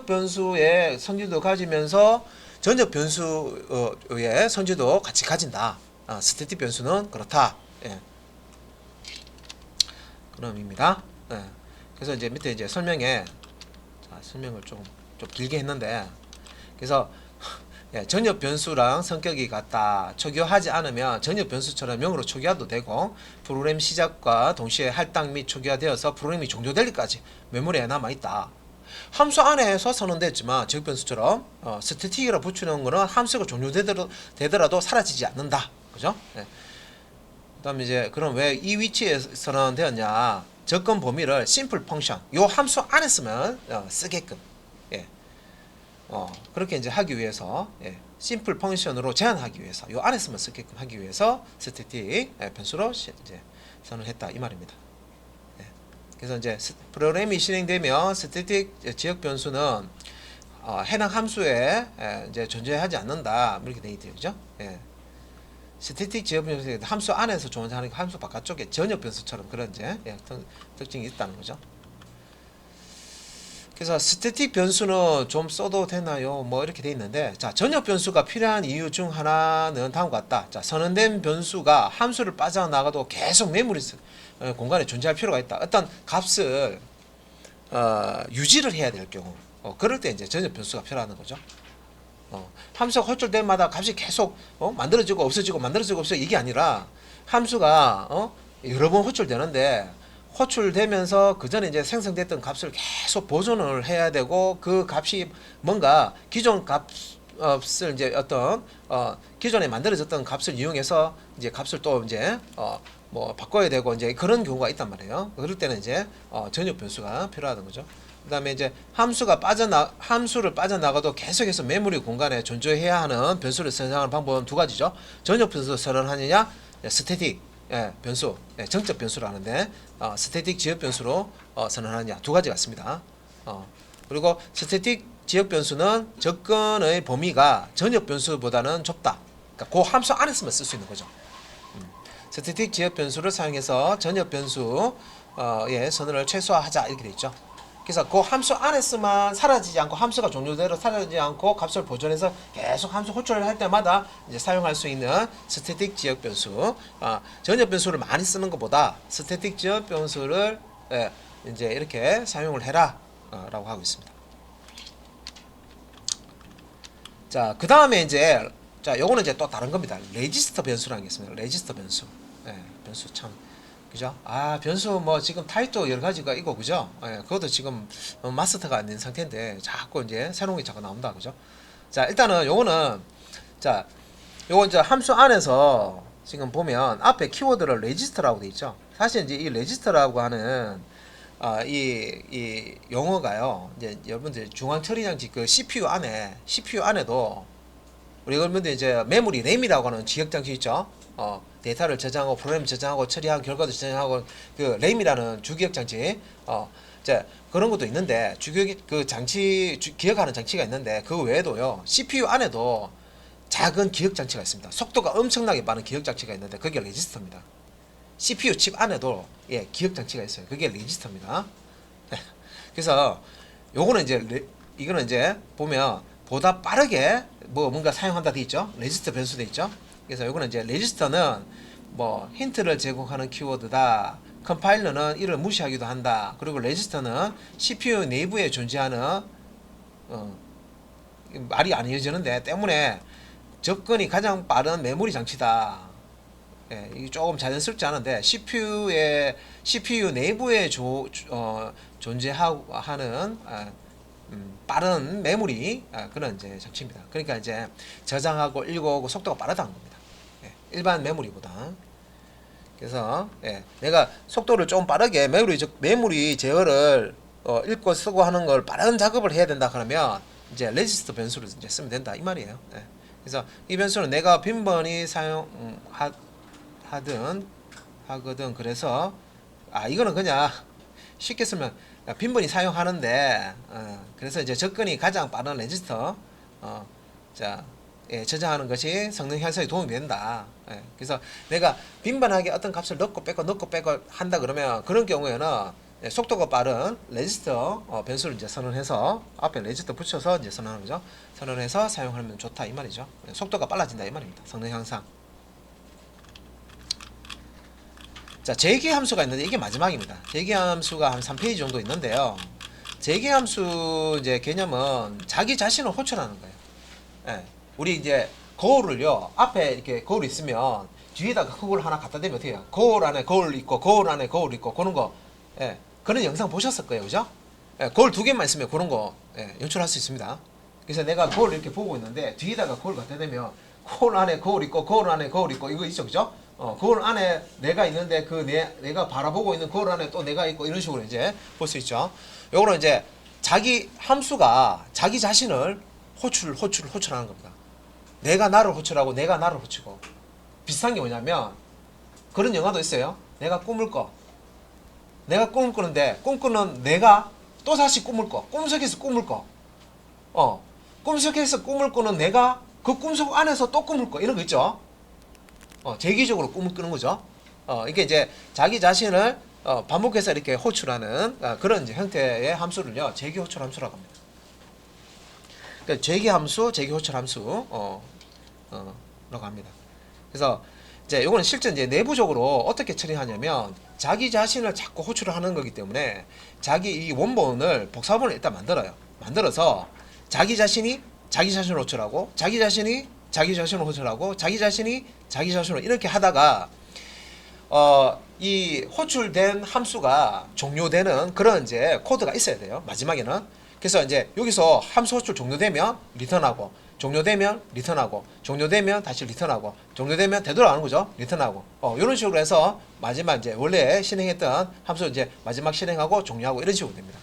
Speaker 1: 변수의 성질도 가지면서 전역 변수의 성질도 같이 가진다. 스태틱 변수는 그렇다. 그런 의미입니다. 그래서 이제 밑에 이제 설명에 설명을 좀 길게 했는데 그래서 전역 변수랑 성격이 같다. 초기화하지 않으면 전역 변수처럼 0으로 초기화도 되고 프로그램 시작과 동시에 할당 및 초기화되어서 프로그램이 종료될 때까지 메모리에 남아있다. 함수 안에서 선언됐지만 지역 변수처럼 스태틱이라 붙이는 거는 함수가 종료되더라도 사라지지 않는다. 그죠? 그 다음에 이제 그럼 왜 이 위치에 선언되었냐? 접근 범위를 심플 펑션 요 함수 안에 쓰면 쓰게끔 그렇게 이제 하기 위해서 심플 펑션으로 제한하기 위해서 요 안에 쓰면 쓰게끔 하기 위해서 스태틱 변수로 이제 선언했다 이 말입니다. 그래서 이제 프로그램이 실행되면 스태틱 지역 변수는 해당 함수에 이제 존재하지 않는다 이렇게 되어 있죠, 그죠? 스태틱 지역 변수 함수 안에서 존재하는 함수 바깥쪽에 전역 변수처럼 그런 이제 특징이 있다는 거죠. 그래서 스태틱 변수는 좀 써도 되나요? 뭐 이렇게 돼 있는데 자 전역 변수가 필요한 이유 중 하나는 다음과 같다. 자 선언된 변수가 함수를 빠져나가도 계속 메모리 공간에 존재할 필요가 있다. 어떤 값을 유지를 해야 될 경우 그럴 때 이제 전역 변수가 필요하는 거죠. 함수가 호출될 때마다 값이 계속 만들어지고 없어지고 만들어지고 없어지고 이게 아니라 함수가 여러 번 호출되는데 호출되면서 그 전에 이제 생성됐던 값을 계속 보존을 해야 되고 그 값이 뭔가 기존 값을 이제 어떤 기존에 만들어졌던 값을 이용해서 이제 값을 또 이제 뭐 바꿔야 되고 이제 그런 경우가 있단 말이에요. 그럴 때는 이제 전역 변수가 필요하던 거죠. 그다음에 이제 함수를 빠져나가도 계속해서 메모리 공간에 존재해야 하는 변수를 선정하는 방법은 두 가지죠. 전역 변수 선언하느냐, 스태틱 변수, 정적 변수라는데 스태틱 지역 변수로 선언하느냐 두 가지가 있습니다. 그리고 스태틱 지역 변수는 접근의 범위가 전역 변수보다는 좁다. 그러니까 그 함수 안에서만 쓸 수 있는 거죠. 스태틱 지역 변수를 사용해서 전역 변수의 선언을 최소화하자 이렇게 돼 있죠. 그래서 그 함수 안에서만 사라지지 않고 함수가 종료대로 사라지지 않고 값을 보존해서 계속 함수 호출을 할 때마다 이제 사용할 수 있는 스태틱 지역 변수. 전역 변수를 많이 쓰는 것보다 스태틱 지역 변수를 이제 이렇게 사용을 해라 라고 하고 있습니다. 자, 그 다음에 이제 자, 요거는 이제 또 다른 겁니다. 레지스터 변수라는 게 있습니다. 레지스터 변수. 변수 참 그죠? 변수 뭐 지금 타입도 여러 가지가 있고 그죠? 그것도 지금 마스터가 안 된 상태인데 자꾸 이제 새로운 게 자꾸 나온다 그죠? 자, 일단은 요거는 자, 요거 이제 함수 안에서 지금 보면 앞에 키워드를 레지스터라고 돼 있죠. 사실 이제 이 레지스터라고 하는 이 용어가요. 이제 여러분들 중앙 처리장치 그 CPU 안에도 우리 여러분들 이제 메모리 램이라고 하는 지역 장치 있죠. 데이터를 저장하고 프로그램 저장하고 처리하고 결과도 저장하고 그 램이라는 주기억 장치 이제 그런 것도 있는데 주기억 그 장치 기억하는 장치가 있는데 그 외에도요 CPU 안에도 작은 기억 장치가 있습니다. 속도가 엄청나게 빠른 기억 장치가 있는데 그게 레지스터입니다. CPU 칩 안에도 기억 장치가 있어요. 그게 레지스터입니다. 그래서 요거는 이거는 이제 보면 보다 빠르게 뭔가 사용한다 돼 있죠. 레지스터 변수 돼 있죠. 그래서 요거는 이제 레지스터는 힌트를 제공하는 키워드다. 컴파일러는 이를 무시하기도 한다. 그리고 레지스터는 CPU 내부에 존재하는 말이 안 이어지는데 때문에 접근이 가장 빠른 메모리 장치다. 이게 조금 자연스럽지 않은데 CPU 내부에 존재하는 빠른 메모리 그런 이제 장치입니다. 그러니까 이제 저장하고 읽어오고 속도가 빠르다는 겁니다. 일반 메모리보다. 그래서 내가 속도를 좀 빠르게 메모리 제어를 읽고 쓰고 하는 걸 빠른 작업을 해야 된다 그러면 이제 레지스터 변수를 이제 쓰면 된다 이 말이에요. 그래서 이 변수는 내가 빈번히 하거든. 그래서 이거는 그냥 쉽게 쓰면 빈번히 사용하는데 그래서 이제 접근이 가장 빠른 레지스터 저장하는 것이 성능 향상에 도움이 된다. 그래서 내가 빈번하게 어떤 값을 넣고 빼고 한다 그러면 그런 경우에는 속도가 빠른 레지스터 변수를 이제 선언해서 앞에 레지스터 붙여서 이제 선언하는 거죠. 선언해서 사용하면 좋다 이 말이죠. 속도가 빨라진다 이 말입니다. 성능 향상. 자, 재기함수가 있는데 이게 마지막입니다. 재기함수가 한 3페이지 정도 있는데요. 재기함수 이제 개념은 자기 자신을 호출하는 거예요. 우리 이제 거울을요, 앞에 이렇게 거울 있으면 뒤에다가 그걸 하나 갖다 대면 어떻게 해요? 거울 안에 거울 있고, 거울 안에 거울 있고, 그런 거, 그런 영상 보셨을 거예요, 그죠? 거울 두 개만 있으면 그런 거, 연출할 수 있습니다. 그래서 내가 거울을 이렇게 보고 있는데, 뒤에다가 거울 갖다 대면, 거울 안에 거울 있고, 거울 안에 거울 있고, 이거 있죠, 그죠? 거울 안에 내가 있는데, 내가 바라보고 있는 거울 안에 또 내가 있고, 이런 식으로 이제 볼 수 있죠. 요거는 이제 자기 함수가 자기 자신을 호출하는 겁니다. 내가 나를 호출하고 내가 나를 호치고 비슷한 게 뭐냐면 그런 영화도 있어요. 내가 꿈을 꿔. 내가 꿈을 꾸는데 꿈꾸는 내가 또 다시 꿈을 꿔. 꿈속에서 꿈을 꿔. 꿈속에서 꿈을 꾸는 내가 그 꿈속 안에서 또 꿈을 꿔. 이런 거 있죠. 재기적으로 꿈을 꾸는 거죠. 이게 이제 자기 자신을 반복해서 이렇게 호출하는 그런 이제 형태의 함수를요. 재기 호출 함수라고 합니다. 그러니까 재기 함수, 재기 호출 함수 라고 합니다. 그래서 이제 요거는 실제 이제 내부적으로 어떻게 처리하냐면 자기 자신을 자꾸 호출을 하는 거기 때문에 자기 이 원본을 복사본을 일단 만들어서 자기 자신이 자기 자신을 호출하고 자기 자신이 자기 자신을 호출하고 자기 자신이 자기 자신을 이렇게 하다가 이 호출된 함수가 종료되는 그런 이제 코드가 있어야 돼요. 마지막에는. 그래서 이제 여기서 함수 호출 종료되면 리턴하고 종료되면 리턴하고 종료되면 다시 리턴하고 종료되면 되돌아가는 거죠. 리턴하고 이런 식으로 해서 마지막 이제 원래 실행했던 함수 이제 마지막 실행하고 종료하고 이런 식으로 됩니다.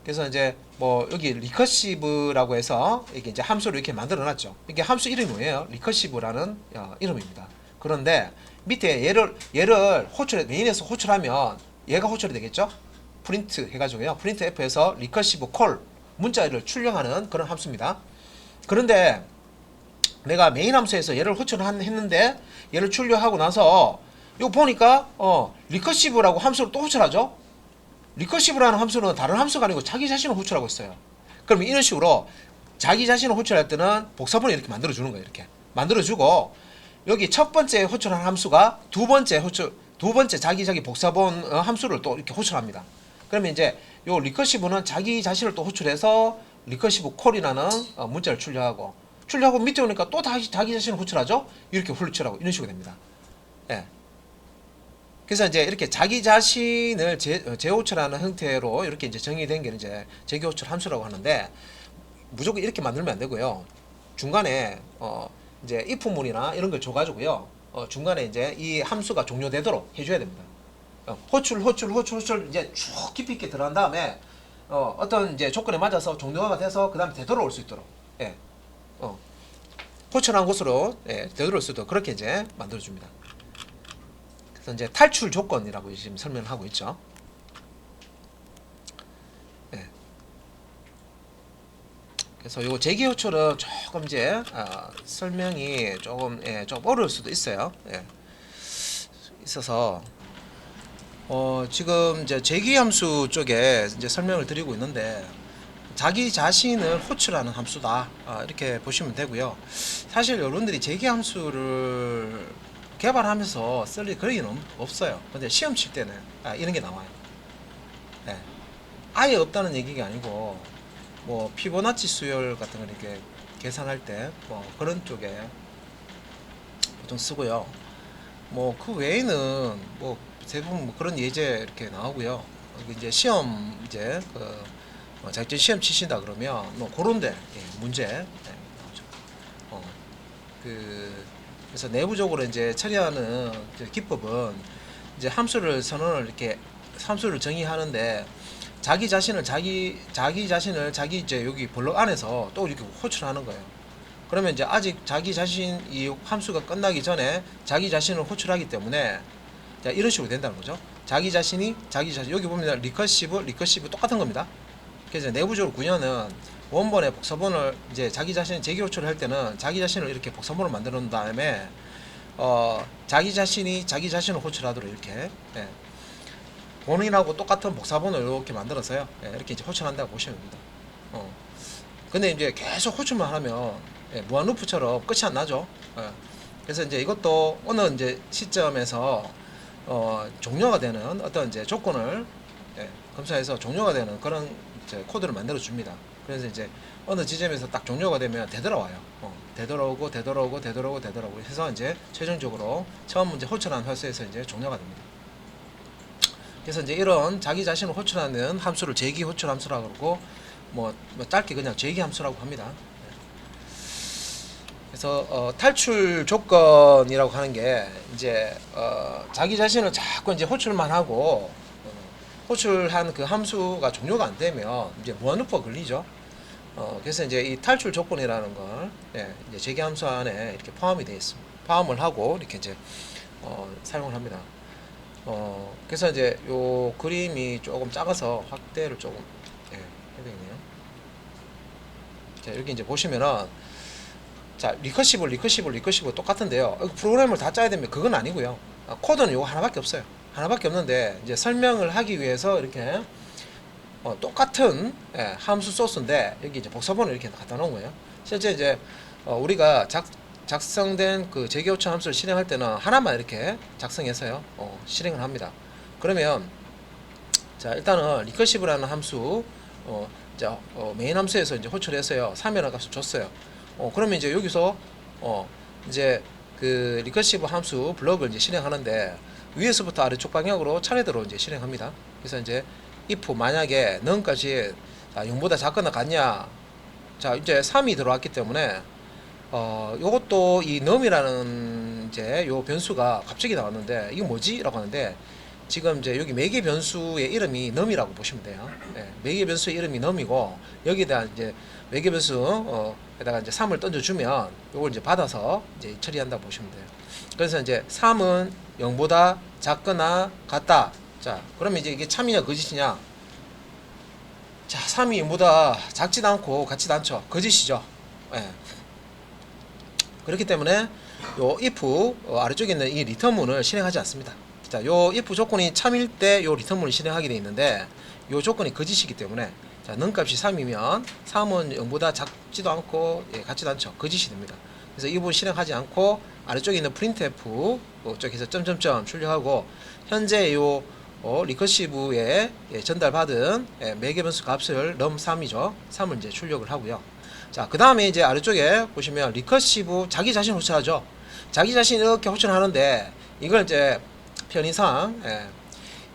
Speaker 1: 그래서 이제 여기 리커시브라고 해서 이게 이제 함수를 이렇게 만들어 놨죠. 이게 함수 이름이 뭐예요? 리커시브라는 이름입니다. 그런데 밑에 얘를 메인에서 호출하면 얘가 호출이 되겠죠? 프린트 해가지고요. 프린트 F에서 리커시브 콜 문자를 출력하는 그런 함수입니다. 그런데 내가 메인 함수에서 얘를 호출했는데 얘를 출력하고 나서 이거 보니까 리커시브라고 함수를 또 호출하죠. 리커시브라는 함수는 다른 함수가 아니고 자기 자신을 호출하고 있어요. 그럼 이런 식으로 자기 자신을 호출할 때는 복사본을 이렇게 만들어주는 거예요. 이렇게 만들어주고 여기 첫 번째 호출한 함수가 두 번째 자기 복사본 함수를 또 이렇게 호출합니다. 그러면 이제 요 리커시브는 자기 자신을 또 호출해서 리커시브 콜이라는 문자를 출력하고 밑에 오니까 또 다시 자기 자신을 호출하죠. 이렇게 호출하고 이런 식으로 됩니다. 그래서 이제 이렇게 자기 자신을 재호출하는 형태로 이렇게 이제 정의된 게 이제 재기호출 함수라고 하는데 무조건 이렇게 만들면 안 되고요. 중간에 이제 if문이나 이런 걸 줘가지고요. 중간에 이제 이 함수가 종료되도록 해줘야 됩니다. 호출 이제 쭉 깊이 있게 들어간 다음에 어떤 이제 조건에 맞아서 종료가 돼서 그 다음에 되돌아올 수 있도록 호출한 곳으로 되돌릴 수도 그렇게 이제 만들어줍니다. 그래서 이제 탈출 조건이라고 지금 설명을 하고 있죠. 예. 그래서 요 재기 호출은 조금 이제 설명이 조금 좀 어려울 수도 있어요. 있어서 지금 이제 재기 함수 쪽에 이제 설명을 드리고 있는데 자기 자신을 호출하는 함수다 이렇게 보시면 되고요. 사실 여러분들이 재기 함수를 개발하면서 쓸 일 거의 없어요. 근데 시험 칠 때는 이런 게 나와요. 아예 없다는 얘기가 아니고 뭐 피보나치 수열 같은 걸 이렇게 계산할 때 뭐 그런 쪽에 보통 쓰고요. 뭐 그 외에는 뭐 대부분 뭐 그런 예제 이렇게 나오고요. 이제 시험 이제 자격증 시험 치신다 그러면 뭐 그런데 문제 나오죠. 그래서 내부적으로 이제 처리하는 이제 기법은 이제 함수를 선언을 이렇게 함수를 정의하는데 자기 자신을 자기 이제 여기 블록 안에서 또 이렇게 호출하는 거예요. 그러면 이제 아직 자기 자신 이 함수가 끝나기 전에 자기 자신을 호출하기 때문에 자, 이런 식으로 된다는 거죠. 자기 자신 여기 보면 리커시브 똑같은 겁니다. 그래서 내부적으로 구현은 원본에 복사본을 이제 자기 자신 재기 호출을 할 때는 자기 자신을 이렇게 복사본을 만들어 놓은 다음에 자기 자신이 자기 자신을 호출하도록 이렇게 본인하고 똑같은 복사본을 이렇게 만들어서요. 이렇게 이제 호출한다고 보시면 됩니다. 근데 이제 계속 호출만 하면 무한 루프처럼 끝이 안 나죠. 그래서 이제 이것도 어느 이제 시점에서 종료가 되는 어떤 이제 조건을 검사해서 종료가 되는 그런 이제 코드를 만들어 줍니다. 그래서 이제 어느 지점에서 딱 종료가 되면 되돌아와요. 되돌아오고 해서 이제 최종적으로 처음 문제 호출한 횟수에서 이제 종료가 됩니다. 그래서 이제 이런 자기 자신을 호출하는 함수를 재기 호출 함수라고 그러고 뭐 짧게 그냥 재기 함수라고 합니다. 그래서 탈출 조건이라고 하는 게 이제 자기 자신을 자꾸 이제 호출만 하고 호출한 그 함수가 종료가 안 되면 이제 무한루프가 걸리죠. 그래서 이제 이 탈출 조건이라는 걸 이제 재기 함수 안에 이렇게 포함이 되어 있습니다. 포함을 하고 이렇게 이제 사용을 합니다. 그래서 이제 요 그림이 조금 작아서 확대를 조금 해야 되겠네요. 자, 이렇게 이제 보시면은 자, 리커시브 똑같은데요. 프로그램을 다 짜야 되면 그건 아니고요. 코드는 요거 하나밖에 없어요. 하나밖에 없는데 이제 설명을 하기 위해서 이렇게 똑같은 함수 소스인데 여기 이제 복사본을 이렇게 갖다 놓은 거예요. 실제 이제 우리가 작성된 그 재기 호출 함수를 실행할 때는 하나만 이렇게 작성해서요 실행을 합니다. 그러면 자, 일단은 리커시브라는 함수 메인 함수에서 이제 호출해서요 3이라는 값을 줬어요. 그러면 이제 여기서 이제 그 리커시브 함수 블럭을 이제 실행하는데 위에서부터 아래쪽 방향으로 차례대로 이제 실행합니다. 그래서 이제 if 만약에 num까지 0보다 작거나 같냐, 자 이제 3이 들어왔기 때문에 요것도 이 num이라는 이제 요 변수가 갑자기 나왔는데 이거 뭐지? 라고 하는데 지금 이제 여기 매개 변수의 이름이 num이라고 보시면 돼요. 매개 변수의 이름이 num이고 여기다 이제 매개 변수에다가 이제 3을 던져주면 요걸 이제 받아서 이제 처리한다고 보시면 돼요. 그래서 이제 3은 0보다 작거나 같다. 자, 그러면 이제 이게 참이냐 거짓이냐? 자, 3이 0보다 작지도 않고 같지도 않죠. 거짓이죠. 그렇기 때문에 요 if 아래쪽에 있는 이 리턴문을 실행하지 않습니다. 자, 요 if 조건이 참일 때 요 리턴문을 실행하게 되어 있는데 요 조건이 거짓이기 때문에 자, n 값이 3이면 3은 0보다 작지도 않고 같지도 않죠. 거짓이 됩니다. 그래서 이 부분 실행하지 않고 아래쪽에 있는 printf 쪽에서 점점점 출력하고 현재 요 리커시브에 전달받은 매개 변수 값을 num3이죠. 3을 이제 출력을 하고요. 자, 그 다음에 이제 아래쪽에 보시면 리커시브 자기 자신 호출하죠. 자기 자신 이렇게 호출하는데 이걸 이제 편의상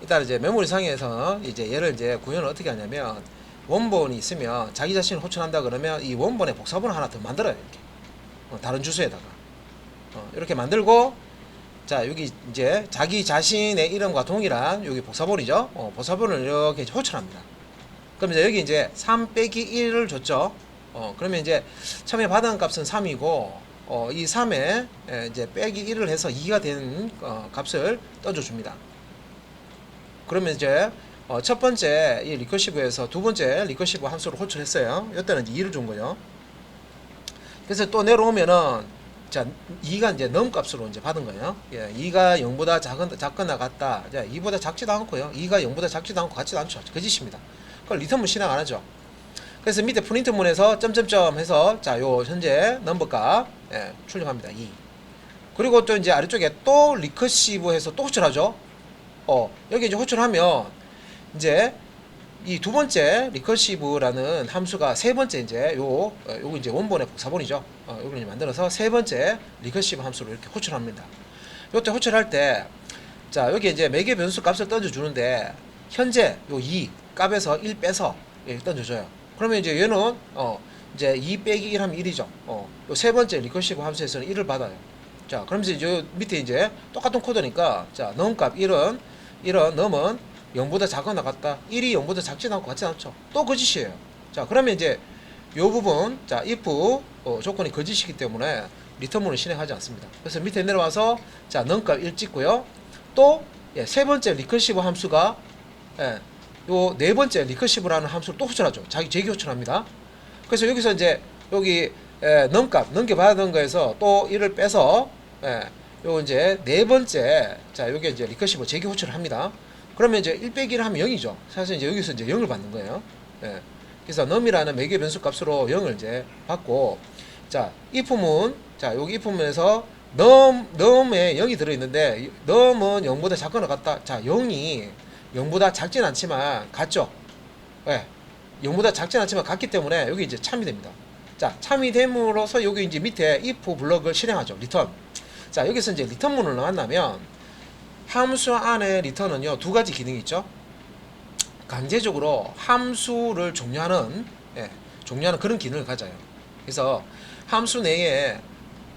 Speaker 1: 일단 이제 메모리상에서 이제 얘를 이제 구현을 어떻게 하냐면 원본이 있으면 자기 자신을 호출한다 그러면 이 원본에 복사본을 하나 더 만들어요. 이렇게 다른 주소에다가 이렇게 만들고 자, 여기 이제 자기 자신의 이름과 동일한 여기 복사본이죠. 복사본을 이렇게 호출합니다. 그럼 이제 여기 이제 3 빼기 1을 줬죠. 그러면 이제 처음에 받은 값은 3이고 이 3에 이제 빼기 1을 해서 2가 되는 값을 던져줍니다. 그러면 이제 첫 번째 이 리커시브에서 두 번째 리커시브 함수를 호출했어요. 이때는 이제 2를 준 거죠. 그래서 또 내려오면은 자 2가 이제 넘 값으로 이제 받은 거예요. 예, 2가 0보다 작거나 같다. 자 2보다 작지도 않고요. 2가 0보다 작지도 않고 같지도 않죠. 거짓입니다. 그걸 리턴문 실행 안 하죠. 그래서 밑에 프린트문에서 점점점 해서 자 요 현재 넘버 값 출력합니다. 2. 그리고 또 이제 아래쪽에 또 리커시브 해서 또 호출하죠. 여기 이제 호출하면 이제 이 두 번째 리커시브라는 함수가 세 번째 이제 요거 이제 원본의 복사본이죠. 요걸 이제 만들어서 세 번째 리커시브 함수로 이렇게 호출합니다. 요때 호출할 때 자 여기 이제 매개 변수 값을 던져주는데 현재 요 2 값에서 1 빼서 던져줘요. 그러면 이제 얘는 이제 2 빼기 1 하면 1이죠. 요 세 번째 리커시브 함수에서는 1을 받아요. 자 그러면서 이제 요 밑에 이제 똑같은 코드니까 자 넘값 1은 넘은 0보다 작거나 같다. 1이 0보다 작지도 않고 같지 않죠. 또 거짓이에요. 자 그러면 이제 요 부분 자 if 조건이 거짓이기 때문에 리턴문을 실행하지 않습니다. 그래서 밑에 내려와서 자 넘값 1 찍고요. 또 세 번째 리커시브 함수가 요 네 번째 리커시브라는 함수를 또 호출하죠. 제기 호출합니다. 그래서 여기서 이제 여기 넘값 넘겨받은 거에서 또 1을 빼서 요 이제 네 번째 자 요게 이제 리커시브 제기 호출을 합니다. 그러면 이제 1 빼기 1 하면 0이죠. 사실 이제 여기서 이제 0을 받는 거예요. 그래서 num이라는 매개 변수 값으로 0을 이제 받고 자 if문 자 여기 if문에서 num에 0이 들어 있는데 num은 0보다 작거나 같다. 자 0이 0보다 작진 않지만 같죠. 0보다 작진 않지만 같기 때문에 여기 이제 참이 됩니다. 자 참이 됨으로써 여기 이제 밑에 if 블럭을 실행하죠. 리턴. 자 여기서 이제 리턴문을 만나면 함수 안에 리턴은요 두 가지 기능이 있죠. 강제적으로 함수를 종료하는 그런 기능을 가져요. 그래서 함수 내에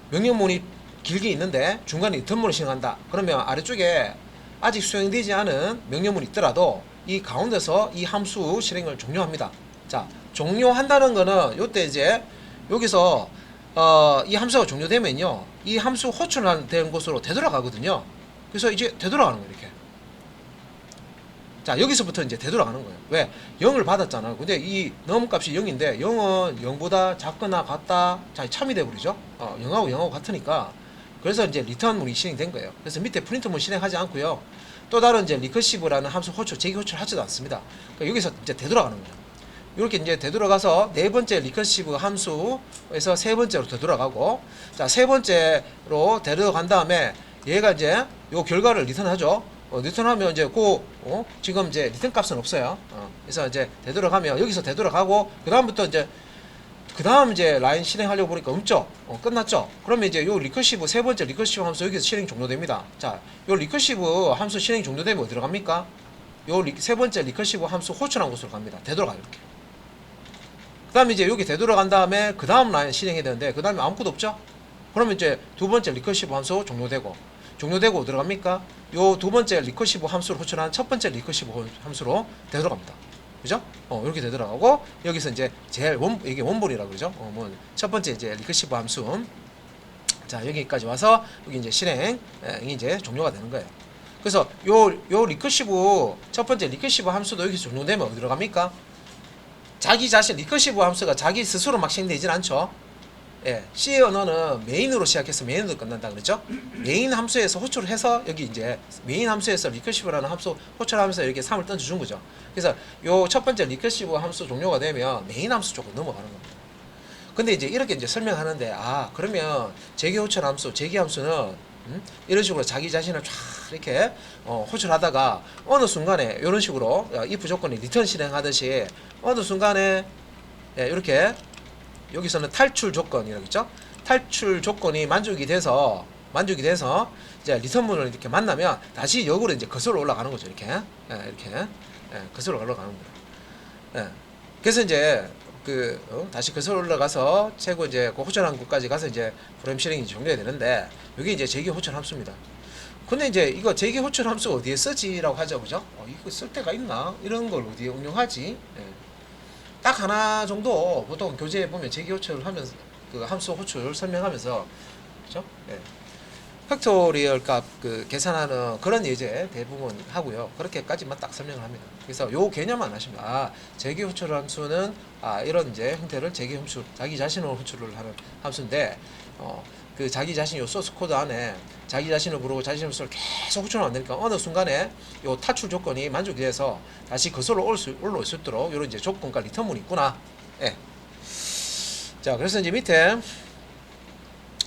Speaker 1: 명령문이 길게 있는데 중간에 리턴문을 실행한다. 그러면 아래쪽에 아직 수행되지 않은 명령문이 있더라도 이 가운데서 이 함수 실행을 종료합니다. 자 종료한다는 거는 요때 이제 여기서 이 함수가 종료되면요 이 함수 호출된 곳으로 되돌아가거든요. 그래서 이제 되돌아가는 거예요. 이렇게 자 여기서부터 이제 되돌아가는 거예요. 왜? 0을 받았잖아. 근데 이 넘값이 0인데 0은 0보다 작거나 같다. 자 참이 돼버리죠. 0하고 같으니까. 그래서 이제 리턴문이 실행된 거예요. 그래서 밑에 프린트문 실행하지 않고요. 또 다른 이제 리커시브라는 함수 호출, 제기 호출 하지도 않습니다. 그러니까 여기서 이제 되돌아가는 거예요. 이렇게 이제 되돌아가서 네 번째 리커시브 함수에서 세 번째로 되돌아가고 자 세 번째로 데려간 다음에 얘가 이제 요 결과를 리턴하죠. 리턴하면 이제 지금 이제 리턴 값은 없어요. 그래서 이제 되돌아가면 여기서 되돌아가고 그 다음부터 이제 그 다음 이제 라인 실행하려고 보니까 없죠. 끝났죠. 그러면 이제 요 리커시브 세 번째 리커시브 함수 여기서 실행 종료됩니다. 자, 요 리커시브 함수 실행 종료되면 어디로 갑니까? 요 세 번째 리커시브 함수 호출한 곳으로 갑니다. 되돌아가요 이렇게. 그 다음에 이제 여기 되돌아간 다음에 그 다음 라인 실행해야 되는데 그 다음에 아무것도 없죠. 그러면 이제 두 번째 리커시브 함수 종료되고 어디로 갑니까? 요 두 번째 리커시브 함수를 호출한 첫 번째 리커시브 함수로 되돌아갑니다. 그죠? 이렇게 되돌아가고 여기서 이제 이게 원본이라고 그러죠? 첫 번째 이제 리커시브 함수 자 여기까지 와서 여기 이제 실행이 이제 종료가 되는 거예요. 그래서 요 리커시브 첫 번째 리커시브 함수도 여기서 종료되면 어디로 갑니까? 자기 자신 리커시브 함수가 자기 스스로 막 실행되진 않죠. C 언어는 메인으로 시작해서 메인으로 끝난다 그랬죠? 메인 함수에서 호출을 해서 여기 이제 메인 함수에서 리커시브라는 함수 호출하면서 이렇게 3을 던져준 거죠. 그래서 요 첫 번째 리커시브 함수 종료가 되면 메인 함수 쪽으로 넘어가는 겁니다. 근데 이제 이렇게 이제 설명하는데 그러면 제기 호출 함수, 제기 함수는 이런 식으로 자기 자신을 쫙 이렇게 호출하다가 어느 순간에 이런 식으로 if 조건이 리턴 실행하듯이 어느 순간에 이렇게 여기서는 탈출 조건이라고 있죠. 탈출 조건이 만족이 돼서 이제 리턴문을 이렇게 만나면 다시 역으로 이제 거슬러 올라가는 거죠. 이렇게 거슬러 올라가는 거예요. 그래서 이제 다시 거슬러 올라가서 최고 이제 호출한 곳까지 가서 이제 프레임 실행이 종료가 되는데 이게 이제 제기 호출 함수입니다. 근데 이제 이거 제기 호출 함수 어디에 쓰지라고 하죠, 그죠? 이거 쓸 데가 있나? 이런 걸 어디에 응용하지? 딱 하나 정도 보통 교재에 보면 제기 호출을 하면서 그 함수 호출 설명하면서 그죠? 예. 팩토리얼 값 그 계산하는 그런 예제 대부분 하고요. 그렇게까지만 딱 설명을 합니다. 그래서 요 개념만 아시면 재기 호출 함수는 이런 이제 형태를 재기 함수, 자기 자신을 호출을 하는 함수인데 그 자기 자신 요 소스 코드 안에 자기 자신을 부르고 자신 함수를 계속 호출하면 안 되니까 어느 순간에 요 탈출 조건이 만족돼서 다시 거슬러 올라올 수 있도록 요런 이제 조건과 리턴문이 있구나. 예. 자, 그래서 이제 밑에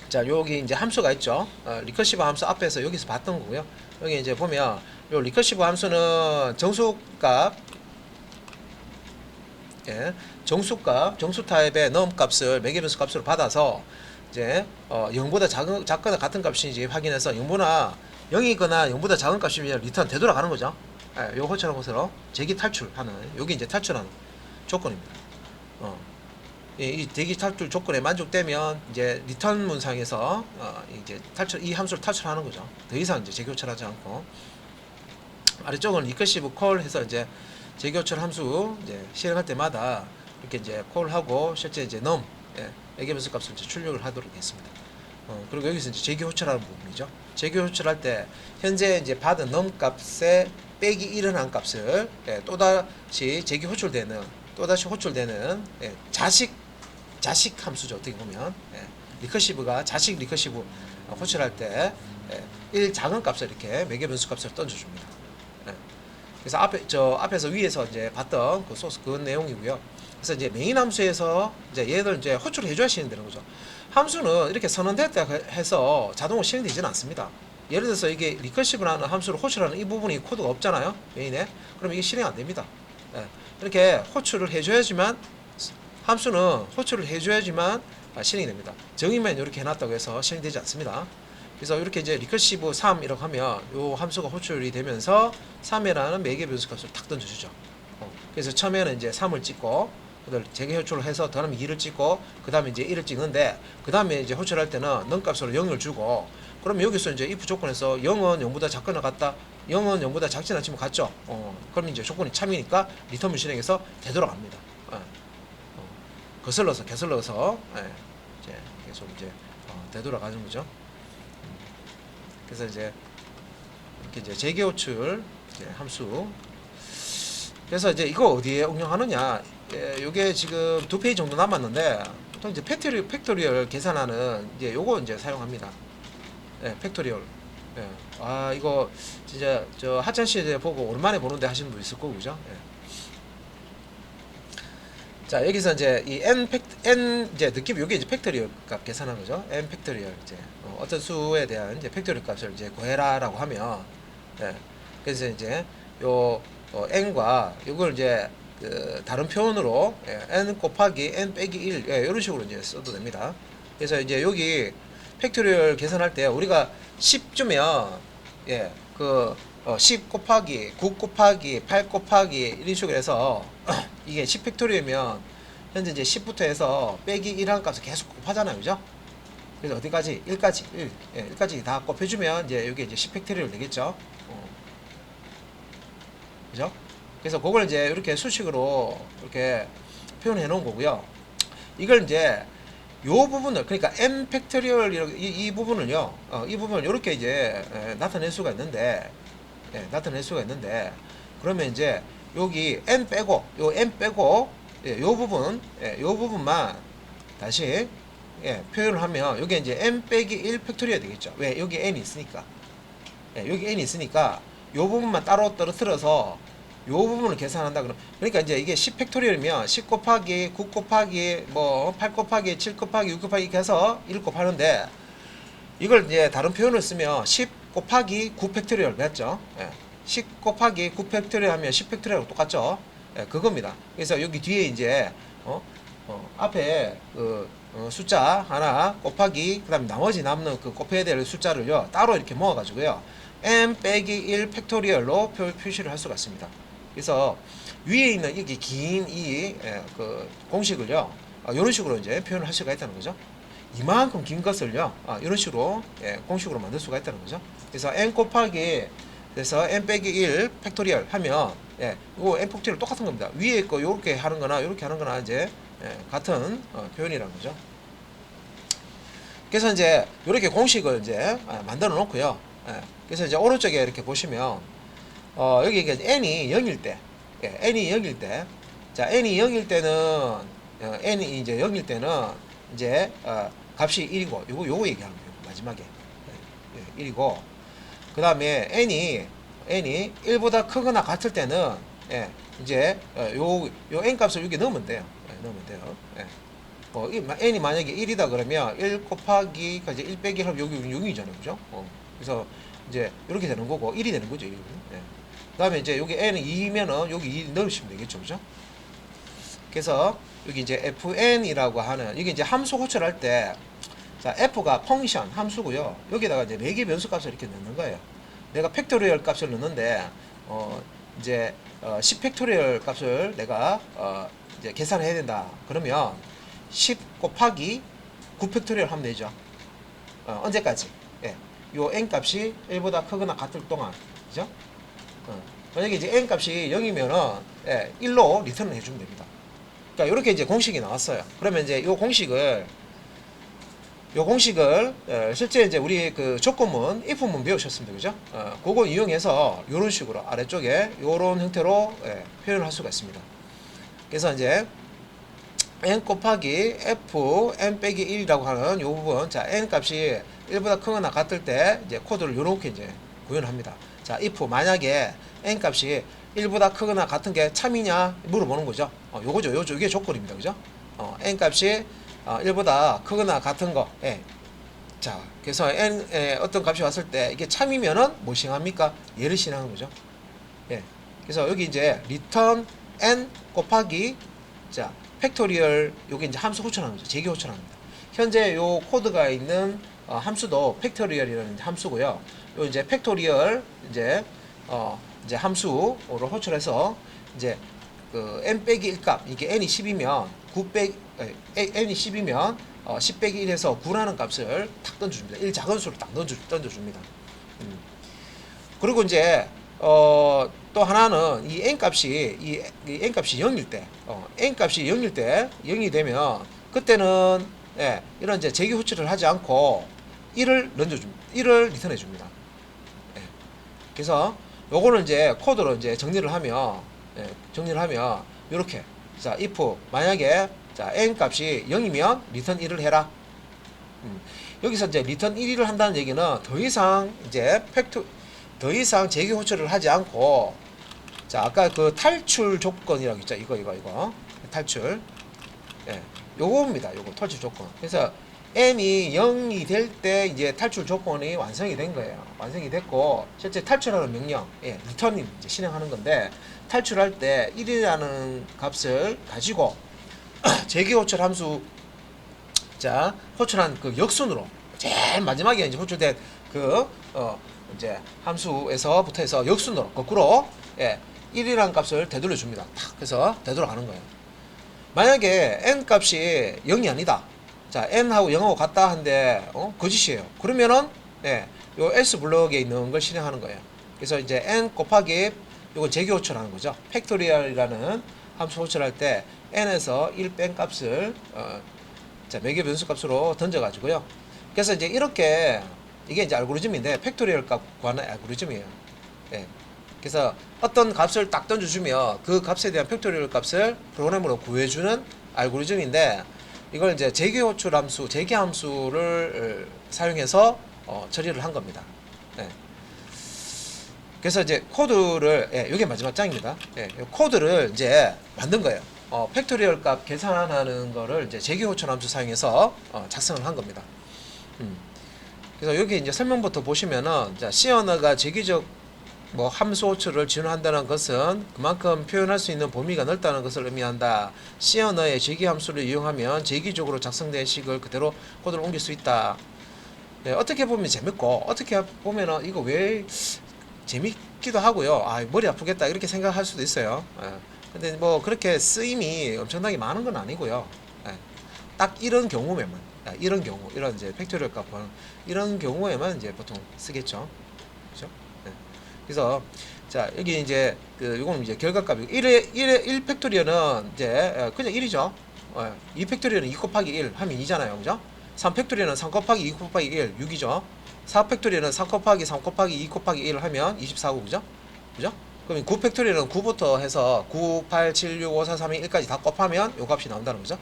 Speaker 1: 자, 여기 이제 함수가 있죠. 리커시브 함수 앞에서 여기서 봤던 거고요. 여기 이제 보면 요 리커시브 함수는 정수값, 예, 정수 타입의 넘 값을 매개변수 값으로 받아서 이제 0보다 작거나 같은 값인지 확인해서 0보다 0이거나 0보다 작은 값이면 리턴 되돌아가는 거죠. 요 호출한 것으로 재기 탈출하는 여기 이제 탈출하는 조건입니다. 이 대기 탈출 조건에 만족되면 이제 리턴 문상에서 이제 이 함수를 탈출하는 거죠. 더 이상 이제 재교출하지 않고 아래쪽은 리커시브 콜 해서 이제 재교출 함수 이제 실행할 때마다 이렇게 이제 콜하고 실제 이제 넘 매개변수 값을 이제 출력을 하도록 했습니다. 그리고 여기서 이제 재교출하는 부분이죠. 재교출할 때 현재 이제 받은 넘 값에 빼기 1을 한 값을 또다시 또다시 호출되는 자식 함수죠. 어떻게 보면 리커시브가 자식 리커시브 호출할 때 1 작은 값을 이렇게 매개변수 값을 던져줍니다. 그래서 앞에서 위에서 이제 봤던 그 소스 그 내용이고요. 그래서 이제 메인 함수에서 이제 얘들 이제 호출을 해줘야 실행되는 거죠. 함수는 이렇게 선언됐다 해서 자동으로 실행되지는 않습니다. 예를 들어서 이게 리커시브라는 함수를 호출하는 이 부분이 코드가 없잖아요. 메인에. 그럼 이게 실행 안 됩니다. 이렇게 호출을 해줘야지만 함수는 호출을 해줘야지만 실행이 됩니다. 정의만 이렇게 해놨다고 해서 실행되지 않습니다. 그래서 이렇게 이제 리커시브 3 이라고 하면 요 함수가 호출이 되면서 3이라는 매개변수 값을 탁 던져주죠. 그래서 처음에는 이제 3을 찍고 그다음 재개 호출을 해서 다음에 2를 찍고 그 다음에 이제 1을 찍는데 그 다음에 이제 호출할 때는 넘 값으로 0을 주고 그러면 여기서 이제 if 조건에서 0은 0보다 작거나 같다. 0은 0보다 작진 않지만 같죠. 그럼 이제 조건이 참이니까 리턴을 실행해서 되돌아갑니다. 거슬러서 이제 계속 이제 되돌아가는 거죠. 그래서 이제 이렇게 이제 재개 호출 함수. 그래서 이제 이거 어디에 응용하느냐? 요게 지금 2페이지 정도 남았는데 보통 이제 팩토리얼 계산하는 이제 요거 이제 사용합니다. 팩토리얼. 이거 진짜 저 하찬 씨 보고 오랜만에 보는데 하시는 분 있을 거고 그죠? 자, 여기서 이제 이 n 이제 느낌 요게 이제 팩토리얼 값 계산한 거죠. n 팩토리얼 이제 어떤 수에 대한 이제 팩토리얼 값을 이제 구해라라고 하면 그래서 이제 요 n과 요걸 이제 그 다른 표현으로 n 곱하기 n 빼기 1 이런 식으로 이제 써도 됩니다. 그래서 이제 여기 팩토리얼 계산할 때 우리가 10 주면 10 곱하기 9 곱하기 8 곱하기 이런 식으로 해서 이게 10 팩토리얼이면 현재 이제 10부터 해서 빼기 1한 값을 계속 곱하잖아요. 그죠? 그래서 어디까지? 1까지 1까지 다 곱해주면 이제 여기 이제 10 팩토리얼 되겠죠? 그죠? 그래서 그걸 이제 이렇게 수식으로 이렇게 표현해 놓은 거고요. 이걸 이제 요 부분을 그러니까 n 팩토리얼 이 부분을요. 이 부분을 이렇게 이제 나타낼 수가 있는데 그러면 이제 여기 n 빼고 요 부분만 다시 표현을 하면 여기 이제 n 빼기 1 팩토리얼 되겠죠. 왜? 여기 n이 있으니까. 여기 n이 있으니까 요 부분만 따로 떨어뜨려서 요 부분을 계산한다 그러니까 이제 이게 10 팩토리얼이면 10 곱하기 9 곱하기 뭐 8 곱하기 7 곱하기 6 곱하기 이렇게 해서 1 곱하는데 이걸 이제 다른 표현을 쓰면 10 곱하기 9 팩토리얼 맞죠? 10 곱하기 9 팩토리얼 하면 10 팩토리얼하고 똑같죠? 그겁니다. 그래서 여기 뒤에 이제 앞에 그 숫자 하나 곱하기 그다음에 나머지 남는 그 곱해야 될 숫자를요 따로 이렇게 모아 가지고요 n 빼기 1 팩토리얼로 표시를 할 수가 있습니다. 그래서 위에 있는 여기 긴 이 그 공식을요 이런 식으로 이제 표현을 할 수가 있다는 거죠. 이만큼 긴 것을요 이런 식으로 공식으로 만들 수가 있다는 거죠. 그래서 n 곱하기 그래서 n 빼기 1 팩토리얼 하면 이거 n 팩토리얼 똑같은 겁니다. 위에 거 요렇게 하는 거나 요렇게 하는 거나 이제 같은 표현이라는 거죠. 그래서 이제 이렇게 공식을 이제 만들어 놓고요. 그래서 이제 오른쪽에 이렇게 보시면 여기 이게 n이 0일 때, n이 0일 때, 자 n이 0일 때는 n이 이제 0일 때는 이제 값이 1이고 요거 얘기하는 거예요. 마지막에 1이고 그 다음에 n이 1보다 크거나 같을 때는 이제 요 n 값을 여기 넣으면 돼요. 넣으면 돼요. n이 만약에 1이다 그러면 1 곱하기 이제 1 빼기 1 하면 여기 0이잖아요. 그죠? 그래서 이제 이렇게 되는 거고 1이 되는 거죠. 그 다음에 이제 여기 n은 2면은 여기 2 넣으시면 되겠죠. 그죠? 그래서 여기 이제 fn이라고 하는 이게 이제 함수 호출할 때 자, f가 펑션 함수고요. 여기다가 이제 매개 변수 값을 이렇게 넣는 거예요. 내가 팩토리얼 값을 넣는데 이제 10 팩토리얼 값을 내가 이제 계산해야 된다. 그러면 10 곱하기 9 팩토리얼 하면 되죠. 언제까지? 요 n 값이 1보다 크거나 같을 동안. 그죠? 만약에 이제 n 값이 0이면은 1로 리턴을 해주면 됩니다. 그러니까 이렇게 이제 공식이 나왔어요. 그러면 이제 요 공식을 실제 이제 우리 그 조건문 if문 배우셨습니다. 그죠? 그거 이용해서 요런 식으로 아래쪽에 요런 형태로 표현을 할 수가 있습니다. 그래서 이제 n 곱하기 f n 빼기 1이라고 하는 요 부분, 자 n 값이 1보다 크거나 같을 때 이제 코드를 요렇게 이제 구현을 합니다. 자 if 만약에 n 값이 1보다 크거나 같은 게 참이냐 물어보는 거죠. 요거죠. 이게 조건입니다. 그죠? n 값이 1보다 크거나 같은 거. 자, 그래서 n 어떤 값이 왔을 때 이게 참이면은 뭐 시행합니까? 얘를 실행하는 거죠. 그래서 여기 이제 return n 곱하기 자 팩토리얼 요게 이제 함수 호출하는 거죠. 재개 호출합니다. 현재 요 코드가 있는 함수도 팩토리얼이라는 함수고요. 요 이제 팩토리얼 이제 함수로 호출해서 이제 그 n 빼기 1 값 이게 n이 10이면 9 빼기 n이 10이면 10 빼기 1에서 9라는 값을 탁 던져줍니다. 1 작은 수를 딱 던져줍니다. 그리고 이제 또 하나는 이 n 값이 이 n 값이 0일 때 n 값이 0일 때 0이 되면 그때는 이런 이제 재개 호출을 하지 않고 1을 넣어줍니다. 1을 리턴해 줍니다. 그래서 요거는 이제 코드로 이제 정리를 하면 이렇게 자 if 만약에 자 n 값이 0이면 리턴 1을 해라. 여기서 이제 리턴 1을 한다는 얘기는 더 이상 이제 더 이상 재개 호출을 하지 않고 자 아까 그 탈출 조건이라고 있죠. 이거 탈출 요겁니다. 요거 탈출 조건. 그래서 n이 0이 될 때 이제 탈출 조건이 완성이 된 거예요. 완성이 됐고 실제 탈출하는 명령 리턴이 이제 실행하는 건데 탈출할 때 1이라는 값을 가지고 재개 호출 함수 자 호출한 그 역순으로 제일 마지막에 이제 호출된 그 이제 함수에서부터 해서 역순으로 거꾸로 1이라는 값을 되돌려 줍니다. 탁 해서 되돌아가는 거예요. 만약에 n 값이 0이 아니다. 자 n하고 0하고 같다 한데 거짓이에요. 그러면은 요 else 블럭에 있는 걸 실행하는 거예요. 그래서 이제 n 곱하기 요거 재개 호출하는 거죠. 팩토리얼이라는 함수 호출할 때 n에서 1 뺀 값을 자 매개 변수 값으로 던져 가지고요. 그래서 이제 이렇게 이게 이제 알고리즘인데 팩토리얼 값 구하는 알고리즘이에요. 그래서 어떤 값을 딱 던져주면 그 값에 대한 팩토리얼 값을 프로그램으로 구해주는 알고리즘인데 이걸 이제 재개 호출 함수, 재개 함수를 사용해서 처리를 한 겁니다. 그래서 이제 코드를 이게 마지막 장입니다. 코드를 이제 만든 거예요. 팩토리얼 값 계산하는 거를 이제 재개 호출 함수 사용해서 작성을 한 겁니다. 그래서 여기 이제 설명부터 보시면은 자, C 언어가 재개적 뭐 함수 호출을 지원한다는 것은 그만큼 표현할 수 있는 범위가 넓다는 것을 의미한다. C 언어의 재개 함수를 이용하면 재기적으로 작성된 식을 그대로 코드를 옮길 수 있다. 어떻게 보면 재밌고 어떻게 보면은 이거 왜 재밌기도 하고요. 아 머리 아프겠다 이렇게 생각할 수도 있어요. 근데 뭐 그렇게 쓰임이 엄청나게 많은 건 아니고요. 딱 이런 경우에만 이런 이제 팩토리얼 값 이런 경우에만 이제 보통 쓰겠죠. 그렇죠? 그래서 자 여기 이제 그 요거는 이제 결과값이고 1 팩토리얼은 이제 그냥 1이죠. 2 팩토리얼은 2 곱하기 1 하면 2잖아요. 그죠? 3 팩토리얼은 3 곱하기 2 곱하기 1 6이죠. 4 팩토리얼은 3 곱하기 3 곱하기 2 곱하기 1 하면 24고 그죠? 그죠? 그럼 9 팩토리얼은 9부터 해서 9, 8, 7, 6, 5, 4, 3, 2, 1까지 다 곱하면 요 값이 나온다는 거죠.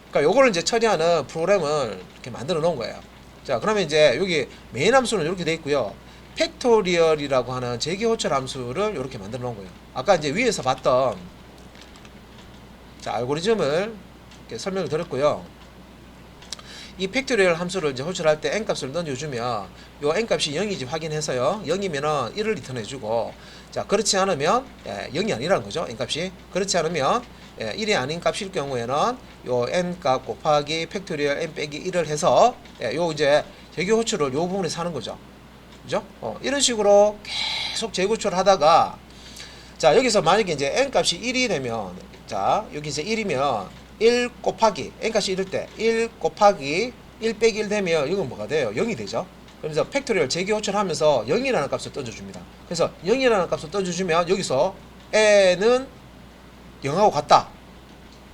Speaker 1: 그러니까 요거를 이제 처리하는 프로그램을 이렇게 만들어 놓은 거예요. 자, 그러면 이제 여기 메인 함수는 이렇게 돼 있고요. 팩토리얼이라고 하는 재기호출 함수를 이렇게 만들어 놓은 거예요. 아까 이제 위에서 봤던 자, 알고리즘을 이렇게 설명을 드렸고요. 이 팩토리얼 함수를 이제 호출할 때 n값을 넣어주면 요 n값이 0인지 확인해서요. 0이면은 1을 리턴해주고, 자, 그렇지 않으면 0이 아니라는 거죠. n값이. 그렇지 않으면 1이 아닌 값일 경우에는 요 n값 곱하기 팩토리얼 n 빼기 1을 해서 요 이제 재교 호출을 요 부분에 사는 거죠. 그죠? 이런 식으로 계속 재구출을 하다가, 자, 여기서 만약에 이제 n값이 1이 되면, 자, 여기 이제 1이면 1 곱하기 n값이 1일 때 1 곱하기 1 빼기 1 되면 이건 뭐가 돼요? 0이 되죠. 그래서 팩토리얼 재기호출하면서 0이라는 값을 던져줍니다. 그래서 0이라는 값을 던져주면 여기서 n은 0하고 같다.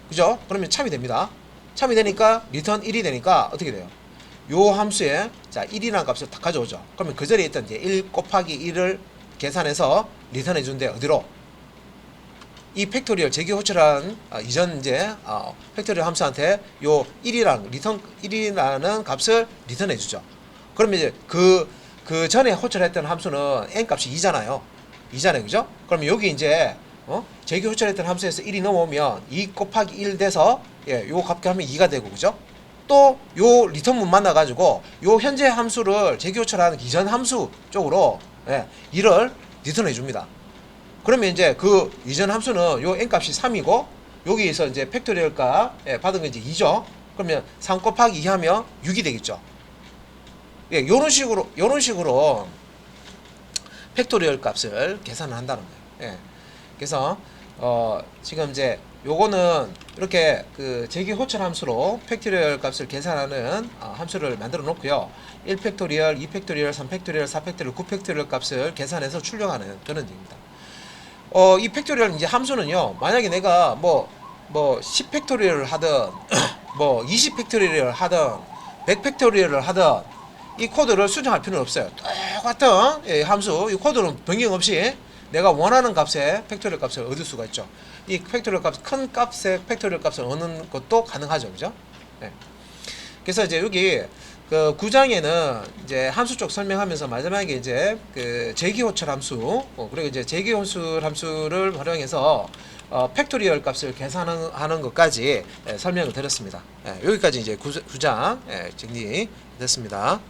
Speaker 1: 그죠? 그러면 참이 됩니다. 참이 되니까 리턴 1이 되니까 어떻게 돼요? 요 함수에 자 1이라는 값을 딱 가져오죠. 그러면 그 자리에 있던 이제 1 곱하기 1을 계산해서 리턴해 준대. 어디로? 이 팩토리얼 재기호출한 이전 이제 팩토리얼 함수한테 요 1이라는 리턴 1이라는 값을 리턴해 주죠. 그러면 이제 그 전에 호출했던 함수는 n 값이 2잖아요. 2잖아요. 그죠? 그러면 여기 이제 재기호출했던 함수에서 1이 넘어오면 2 곱하기 1 돼서 요 값 하면 2가 되고 그죠? 또 요 리턴문 만나 가지고 요 현재 함수를 재기호출하는 이전 함수 쪽으로 1을 리턴해 줍니다. 그러면 이제 그 이전 함수는 요 n값이 3이고 여기에서 이제 팩토리얼 값 받은 게 이제 2죠. 그러면 3 곱하기 2 하면 6이 되겠죠. 요런 식으로 팩토리얼 값을 계산을 한다는 거예요. 그래서 지금 이제 요거는 이렇게 그 재기호출 함수로 팩토리얼 값을 계산하는 함수를 만들어 놓고요. 1 팩토리얼, 2 팩토리얼, 3 팩토리얼, 4 팩토리얼, 9 팩토리얼 값을 계산해서 출력하는 그런 얘기입니다. 이 팩토리얼 이제 함수는요. 만약에 내가 뭐 10 팩토리얼을 하든 뭐 20 팩토리얼을 하든 100 팩토리얼을 하든 이 코드를 수정할 필요는 없어요. 똑같은 함수 이 코드는 변경 없이 내가 원하는 값의 팩토리얼 값을 얻을 수가 있죠. 이 팩토리얼 값, 큰 값의 팩토리얼 값을 얻는 것도 가능하죠. 그죠? 그래서 이제 여기 그 9장에는 이제 함수 쪽 설명하면서 마지막에 이제 그 재기호출 함수 그리고 이제 재기호출 함수를 활용해서 팩토리얼 값을 계산하는 것까지 설명을 드렸습니다. 여기까지 이제 9장 정리됐습니다.